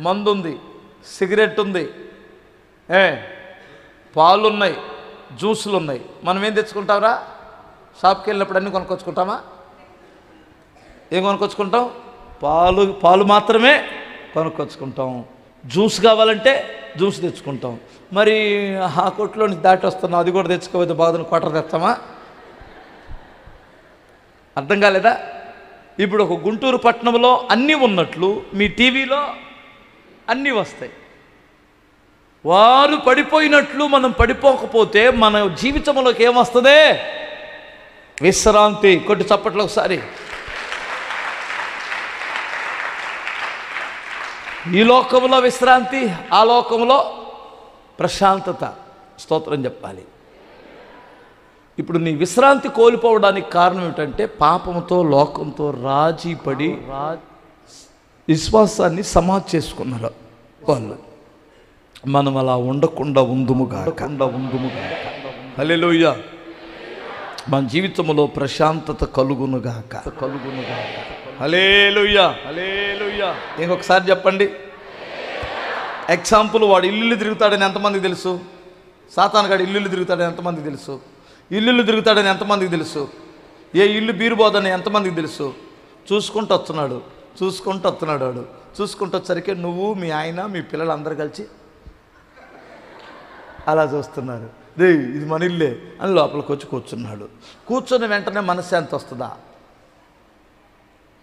మందుంది, సిగరెట్ ఉంది, పాలున్నాయి, జ్యూసులు ఉన్నాయి. మనం ఏం తెచ్చుకుంటాంరా? షాప్కి వెళ్ళినప్పుడు అన్నీ కొనుక్కొచ్చుకుంటామా? ఏం కొనుక్కొచ్చుకుంటాం? పాలు మాత్రమే కొనుక్కొచ్చుకుంటాం. జ్యూస్ కావాలంటే జ్యూస్ తెచ్చుకుంటాం. మరి ఆ కొట్టులోని దాటి వస్తున్నాం, అది కూడా తెచ్చుకోవద్దు, బాగుంది క్వార్టర్ తెస్తామా? అర్థం కాలేదా? ఇప్పుడు ఒక గుంటూరు పట్టణంలో అన్నీ ఉన్నట్లు మీ టీవీలో అన్నీ వస్తాయి. వారు పడిపోయినట్లు మనం పడిపోకపోతే మన జీవితంలోకి ఏమొస్తుంది? విశ్రాంతి. కొట్టి చప్పట్లు ఒకసారి. ఈ లోకంలో విశ్రాంతి, ఆ లోకంలో ప్రశాంతత. స్తోత్రం చెప్పాలి. ఇప్పుడు నీ విశ్రాంతి కోల్పోవడానికి కారణం ఏమిటంటే పాపంతో లోకంతో రాజీ పడి విశ్వాసాన్ని సమాధి చేసుకున్నారు వాళ్ళు. మనం అలా ఉండకుండా ఉందుముగాక. హల్లెలూయా. మన జీవితంలో ప్రశాంతత కలుగునుగాక. హల్లెలూయా. ఇంకొకసారి చెప్పండి. ఎగ్జాంపుల్, వాడు ఇల్లు తిరుగుతాడని ఎంతమందికి తెలుసు? సాతానుగాడు ఇల్లు తిరుగుతాడని ఎంతమందికి తెలుసు? ఇల్లు తిరుగుతాడని ఎంతమందికి తెలుసు? ఏ ఇల్లు బీరుబోదని ఎంతమందికి తెలుసు? చూసుకుంటూ వస్తున్నాడు వాడు. చూసుకుంటూ వచ్చరికి నువ్వు, మీ ఆయన, మీ పిల్లలు అందరు కలిసి అలా చూస్తున్నారు. రే ఇది మన ఇల్లే అని లోపలికి వచ్చి కూర్చున్నాడు. కూర్చొని వెంటనే మనశ్శాంతి వస్తుందా?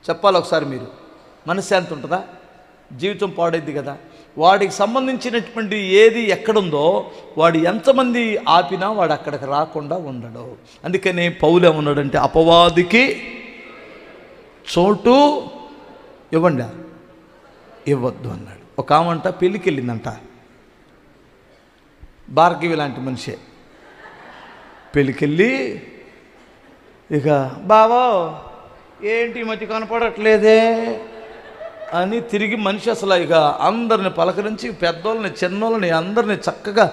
చెప్పాలి ఒకసారి మీరు. మనశ్శాంతి ఉంటుందా? జీవితం పాడైద్ది కదా. వాడికి సంబంధించినటువంటి ఏది ఎక్కడుందో వాడు ఎంతమంది ఆపినా వాడు అక్కడికి రాకుండా ఉండడు. అందుకని పౌలు ఏమన్నాడంటే అపవాదికి చోటు ఇవ్వద్దు అన్నాడు. ఒక ఆమంట పెళ్ళికి వెళ్ళిందంట, భార్గవి లాంటి మనిషే. పెళ్ళికెళ్ళి ఇక బావో ఏంటి మధ్య కనపడట్లేదే అని తిరిగి మనిషి అసలు ఇక అందరిని పలకరించి, పెద్దోళ్ళని చిన్నోళ్ళని అందరినీ చక్కగా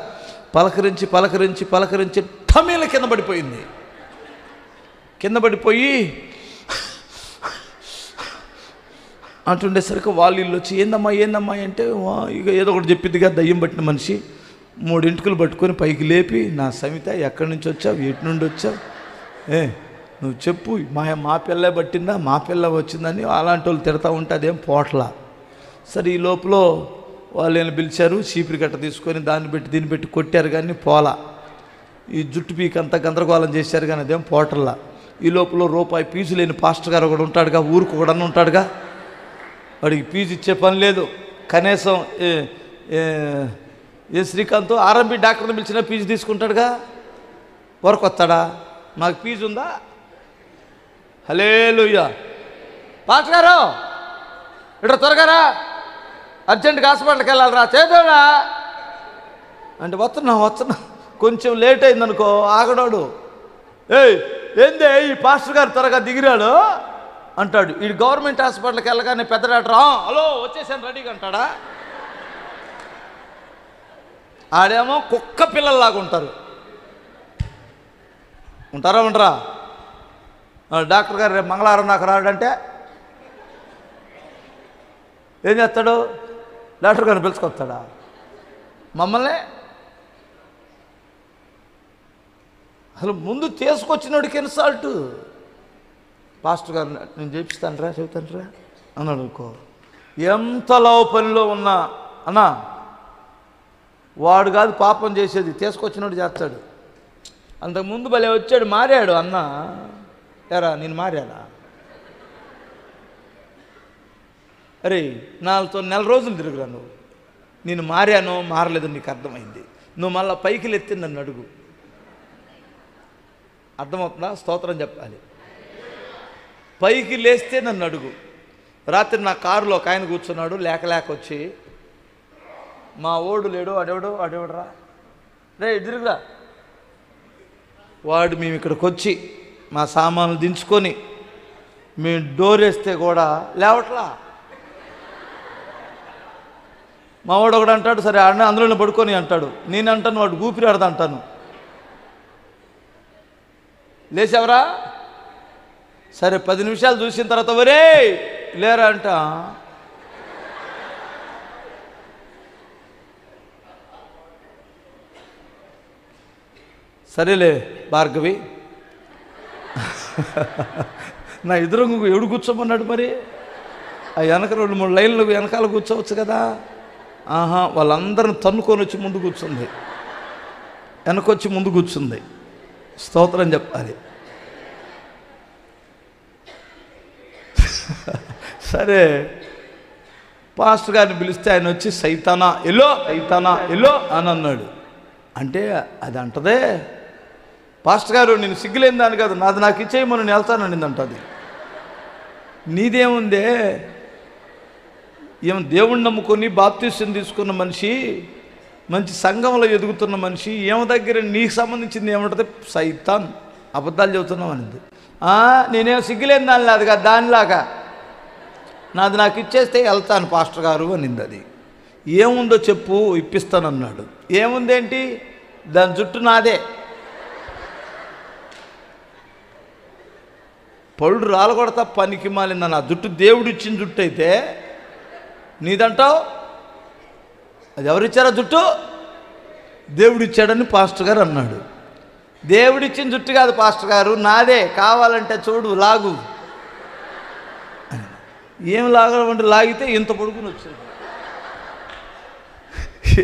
పలకరించి పలకరించి పలకరించి టమీల కింద పడిపోయింది. కింద పడిపోయి అంటుండేసరికి వాళ్ళు ఇల్లు వచ్చి ఏందమ్మా ఏందమ్మా అంటే ఇక ఏదో ఒకటి చెప్పిద్దిగా దయ్యం పట్టిన మనిషి. 3 ఇంటికలు పట్టుకొని పైకి లేపి, నా సమిత ఎక్కడి నుంచి వచ్చావు, ఎటు నుండి వచ్చావు, నువ్వు చెప్పు, మా పిల్లే పట్టిందా, మా పిల్ల వచ్చిందని అలాంటి వాళ్ళు తిడతా ఉంటే అదేం పోట్లా. సరే ఈ లోపల వాళ్ళు ఏమైనా పిలిచారు, చీపిరి కట్ట తీసుకొని దాన్ని పెట్టి దీన్ని పెట్టి కొట్టారు కానీ పోలా. ఈ జుట్టు పీకంతా గందరగోళం చేశారు కానీ అదేం పోటల్లా. ఈ లోపల రూపాయి ఫీజు లేని పాస్టర్ గారు ఒకడు ఉంటాడుగా, ఊరికి ఒకడన్నా ఉంటాడుగా, వాడికి ఫీజు ఇచ్చే పని లేదు. కనీసం ఏ శ్రీకాంత్ ఆర్ఎంపీ డాక్టర్ని పిలిచినా ఫీజు తీసుకుంటాడుగా, వరకు వస్తాడా, నాకు ఫీజు ఉందా, హల్లెలూయా, పాస్టర్ గారు ఇట్లా త్వరగా అర్జెంటుగా హాస్పిటల్కి వెళ్ళాలిరా, చేద్దాడా అంటే వస్తున్నా కొంచెం లేట్ అయిందనుకో ఆగడాడు. ఏందే ఈ పాస్టర్ గారు త్వరగా దిగిరాడు అంటాడు. ఈ గవర్నమెంట్ హాస్పిటల్కి వెళ్ళగానే పెద్ద డాక్టర్ హలో వచ్చేసాను రెడీగా అంటాడా. ఆడేమో కుక్క పిల్లల్లాగా ఉంటారా డాక్టర్ గారు రేపు మంగళవారం నాకు రాడంటే ఏం చేస్తాడు, డాక్టర్ గారిని పిలుచుకొస్తాడా మమ్మల్ని. అసలు ముందు తీసుకొచ్చినోడికి ఇన్సల్ట్. పాస్టర్ గారు నేను చెప్తానురా చెబుతానురా అన్నాడు అనుకో, ఎంత లవ్ పనిలో ఉన్నా అన్నా వాడు కాదు పాపం చేసేది, తీసుకొచ్చినోడు చేస్తాడు. అంతకుముందు భలే వచ్చాడు, మారాడు అన్న. ఎరా నేను మారానా, అరే నాతో 4 రోజులు తిరుగురా నువ్వు, నేను మారానో మారలేదో నీకు అర్థమైంది, నువ్వు మళ్ళీ పైకి లేత్తి నన్ను అడుగు. అర్థమవుతుందా, స్తోత్రం చెప్పాలి. పైకి లేస్తే నన్ను అడుగు. రాత్రి నా కారులో ఒక ఆయన కూర్చున్నాడు, లేక వచ్చి మా ఓడు లేడు, అడేవడరా రే ఎదురుగా వాడు మేము ఇక్కడికి వచ్చి మా సామాన్లు దించుకొని మేము డోర్ వేస్తే కూడా లేవట్లా. మా వాడు ఒకడు అంటాడు సరే అందులోనే పడుకొని అంటాడు, నేను అంటాను వాడు ఊపిరి ఆడదా అంటాను, లేచావరా సరే 10 నిమిషాలు చూసిన తర్వాత వరే లేరా అంట. సరేలే భార్గవి నా ఎదురు ఎవడు కూర్చోమన్నాడు మరి, ఆ వెనక 2-3 లైన్లు వెనకాల కూర్చోవచ్చు కదా. వాళ్ళందరిని తన్నుకొని వచ్చి ముందు కూర్చుంది, వెనకొచ్చి ముందు కూర్చుంది. స్తోత్రం చెప్పాలి. సరే పాస్టర్ గారిని పిలిస్తే ఆయన వచ్చి సైతానా ఎల్లో అని అన్నాడు. అంటే అది అంటదే పాస్టర్ గారు నేను సిగ్గులేని దాని కాదు, నాది నాకు ఇచ్చేయమని నేను వెళ్తానండి అంటది. నీదేముందే, ఏం దేవుణ్ణి నమ్ముకొని బాప్తీసం తీసుకున్న మనిషి, మంచి సంఘంలో ఎదుగుతున్న మనిషి, ఏమ దగ్గర నీకు సంబంధించింది ఏముంటుంది, సైతాన్ అబద్ధాలు చెబుతున్నాం అనింది. నేనేం సిగ్గులేని దాని లేదు కదా, దానిలాగా నాది నాకు ఇచ్చేస్తే వెళ్తాను పాస్టర్ గారు అనింది. అది ఏముందో చెప్పు ఇప్పిస్తానన్నాడు. ఏముందేంటి, దాని జుట్టు నాదే, పళ్ళు రాలగొడతా పనికి మాలిన నా జుట్టు దేవుడు ఇచ్చిన జుట్టు అయితే నీదంటావు, అది ఎవరిచ్చారా జుట్టు, దేవుడిచ్చాడని పాస్టర్ గారు అన్నాడు. దేవుడిచ్చిన జుట్టు కాదు పాస్టర్ గారు, నాదే, కావాలంటే చూడు లాగు. ఏం లాగమంటే లాగితే ఇంత పొడుగుని వచ్చింది.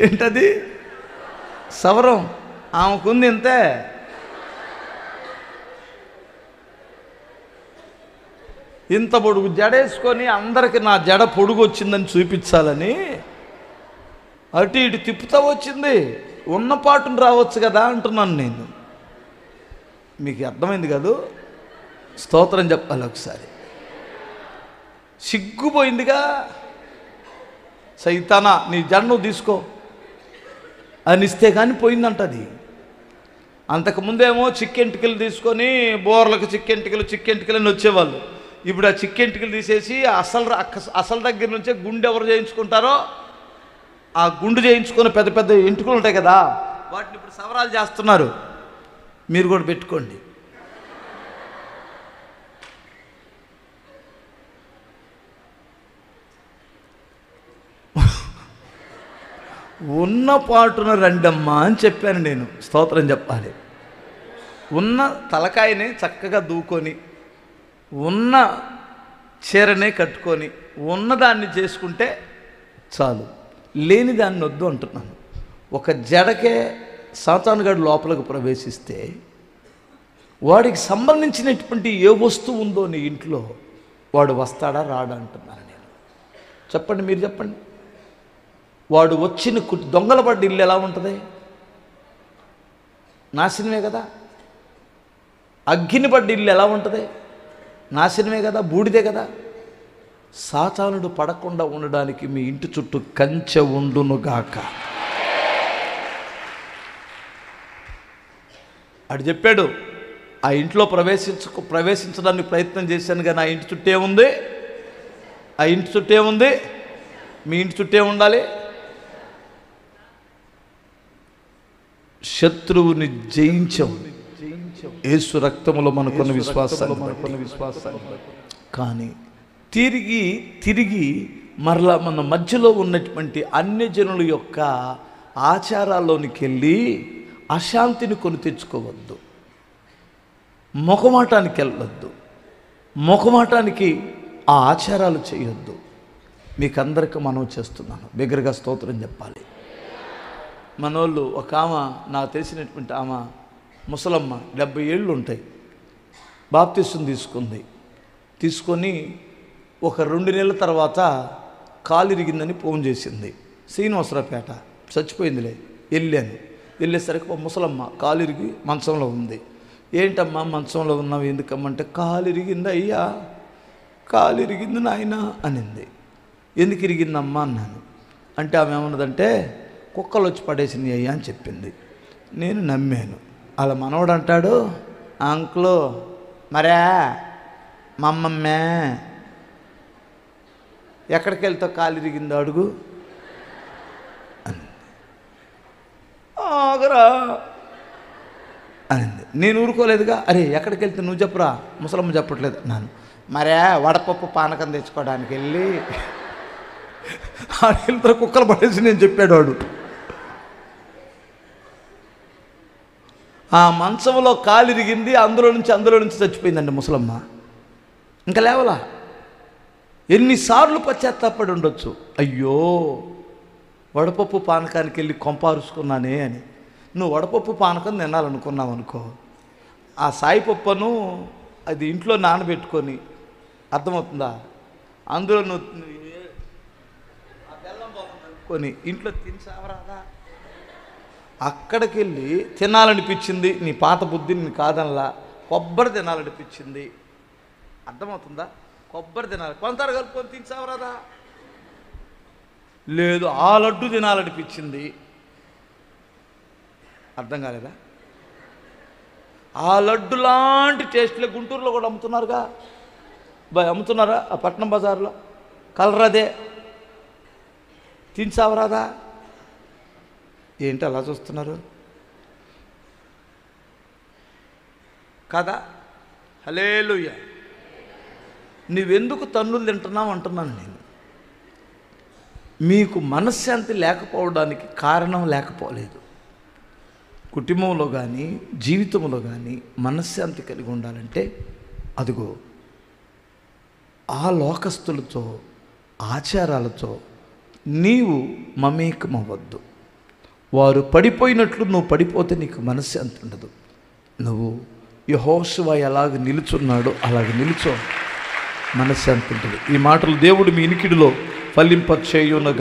ఏంటది, సవరం ఆమెకుంది ఇంతే. ఇంత పొడుగు జడేసుకొని అందరికి నా జడ పొడుగు వచ్చిందని చూపించాలని అటు ఇటు తిప్పుతా వచ్చింది. ఉన్న పాటును రావచ్చు కదా అంటున్నాను నేను. మీకు అర్థమైంది కాదు, స్తోత్రం చెప్పాలి. ఒకసారి సిగ్గుపోయిందిగా, సైతానా నీ జడ నువ్వు తీసుకో అని ఇస్తే కానీ పోయిందంటది. అంతకుముందేమో చిక్కెంటికలు తీసుకొని బోర్లకు చిక్కెంటికలు అని వచ్చేవాళ్ళు. ఇప్పుడు ఆ చిక్కెంటికలు తీసేసి అసలు దగ్గర నుంచే గుండె ఎవరు చేయించుకుంటారో ఆ గుండు చేయించుకుని పెద్ద పెద్ద ఎంటుకలు ఉంటాయి కదా, వాటిని ఇప్పుడు సవరాలు చేస్తున్నారు. మీరు కూడా పెట్టుకోండి. ఉన్న పాటున రండమ్మా అని చెప్పాను నేను. స్తోత్రం చెప్పాలి. ఉన్న తలకాయని చక్కగా దూకొని, ఉన్న చీరనే కట్టుకొని, ఉన్నదాన్ని చేసుకుంటే చాలు, లేని దాన్ని వద్దు అంటున్నాను. ఒక జడకే సాతానుగాడు లోపలికి ప్రవేశిస్తే వాడికి సంబంధించినటువంటి ఏ వస్తువు ఉందో నీ ఇంట్లో వాడు వస్తాడా రాడా అంటున్నాను నేను. చెప్పండి, మీరు చెప్పండి. వాడు వచ్చిన దొంగల పడ్డ ఇల్లు ఎలా ఉంటుంది? నాశనమే కదా. అగ్గిని పడ్డ ఇల్లు ఎలా ఉంటుంది? నాశనమే కదా, బూడిదే కదా. సాతానుడు పడకుండా ఉండడానికి మీ ఇంటి చుట్టూ కంచె ఉండునుగాక. అడు చెప్పాడు, ఆ ఇంట్లో ప్రవేశించడానికి ప్రయత్నం చేశాను కానీ ఆ ఇంటి చుట్టే ఉంది. ఆ ఇంటి చుట్టే ఉంది. మీ ఇంటి చుట్టే ఉండాలి. శత్రువుని జయించం యేసు రక్తములో మనకున్న విశ్వాసాన్ని. కానీ తిరిగి మరలా మన మధ్యలో ఉన్నటువంటి అన్యజనుల యొక్క ఆచారాల్లోనికి వెళ్ళి అశాంతిని కొని తెచ్చుకోవద్దు. మొఖమాటానికి వెళ్ళొద్దు. మొఖమాటానికి ఆ ఆచారాలు చేయొద్దు. మీకందరికీ మనం చేస్తున్నాను, బిగ్గరగా స్తోత్రం చెప్పాలి. మనోళ్ళు ఒక ఆమె, నాకు తెలిసినటువంటి ఆమె ముసలమ్మ, 70 ఏళ్ళు ఉంటాయి, బాప్తిసం తీసుకొని ఒక 2 నెలల తర్వాత కాలు ఇరిగిందని ఫోన్ చేసింది. శ్రీనివాసరావుపేట, చచ్చిపోయిందిలే. వెళ్ళేసరికి ఒక ముసలమ్మ కాలు ఇరిగి మంచంలో ఉంది. ఏంటమ్మా మంచంలో ఉన్నావు ఎందుకమ్మంటే, కాలు ఇరిగింది అయ్యా, కాలు ఇరిగింది నాయన అనింది. ఎందుకు ఇరిగిందమ్మా అన్నాను. అంటే ఆమె ఏమన్నదంటే, కుక్కలు వచ్చి పడేసింది అయ్యా అని చెప్పింది. నేను నమ్మాను. అలా మనవడు అంటాడు, అంకులు మరే మా అమ్మమ్మే ఎక్కడికి వెళ్తావు, కాలు ఇరిగిందో అడుగు ఆగరా అనింది. నేను ఊరుకోలేదుగా. అరే ఎక్కడికి వెళ్తే నువ్వు చెప్పురా, ముసలమ్మ చెప్పట్లేదు నాన్న. మరే వడపప్పు పానకం తెచ్చుకోవడానికి వెళ్ళి వెళ్తారు కుక్కలు పడేసి నేను చెప్పాడు వాడు. ఆ మంచంలో కాలు ఇరిగింది, అందులో నుంచి చచ్చిపోయిందండి ముసలమ్మ. ఇంకా లేవలా. ఎన్నిసార్లు పశ్చాత్తాపడి ఉండొచ్చు, అయ్యో వడపప్పు పానకానికి వెళ్ళి కొంపారుచుకున్నానే అని. నువ్వు వడపప్పు పానకం తినాలనుకున్నావు అనుకో, ఆ సాయిపప్పును అది ఇంట్లో నానబెట్టుకొని, అర్థమవుతుందా, అందులో నువ్వు ఆ బెల్లం బాగుందనుకొని ఇంట్లో తినిసావరాదా. అక్కడికి వెళ్ళి తినాలనిపించింది, నీ పాత బుద్ధిని కాదనలా, కొబ్బరి తినాలనిపించింది. అర్థమవుతుందా? కొబ్బరి తినాలి, కొంతర కలుపుకొని తినిసావరాదా. లేదు ఆ లడ్డు తినాలనిపించింది. అర్థం కాలేదా? ఆ లడ్డు లాంటి టేస్ట్లే గుంటూరులో కూడా అమ్ముతున్నారుగా, అమ్ముతున్నారా ఆ పట్నం బజార్లో. కలర్ అదే, తినిసావరాదా. ఏంటి అలా చూస్తున్నారు కదా? హల్లెలూయా. నువ్వెందుకు తన్నులు తింటున్నావు అంటున్నాను నేను. మీకు మనశ్శాంతి లేకపోవడానికి కారణం లేకపోలేదు. కుటుంబంలో కానీ జీవితంలో కానీ మనశ్శాంతి కలిగి ఉండాలంటే అదిగో ఆ లోకస్తులతో ఆచారాలతో నీవు మమేకమవ్వద్దు. వారు పడిపోయినట్లు నువ్వు పడిపోతే నీకు మనశ్శాంతి ఉండదు. నువ్వు యెహోషువ ఎలాగ నిలుచున్నాడో అలాగ నిలుచో, మనశ్శాంతి ఉంటుంది. ఈ మాటలు దేవుడు మీ ఇనికిడిలో ఫలింపచేయును.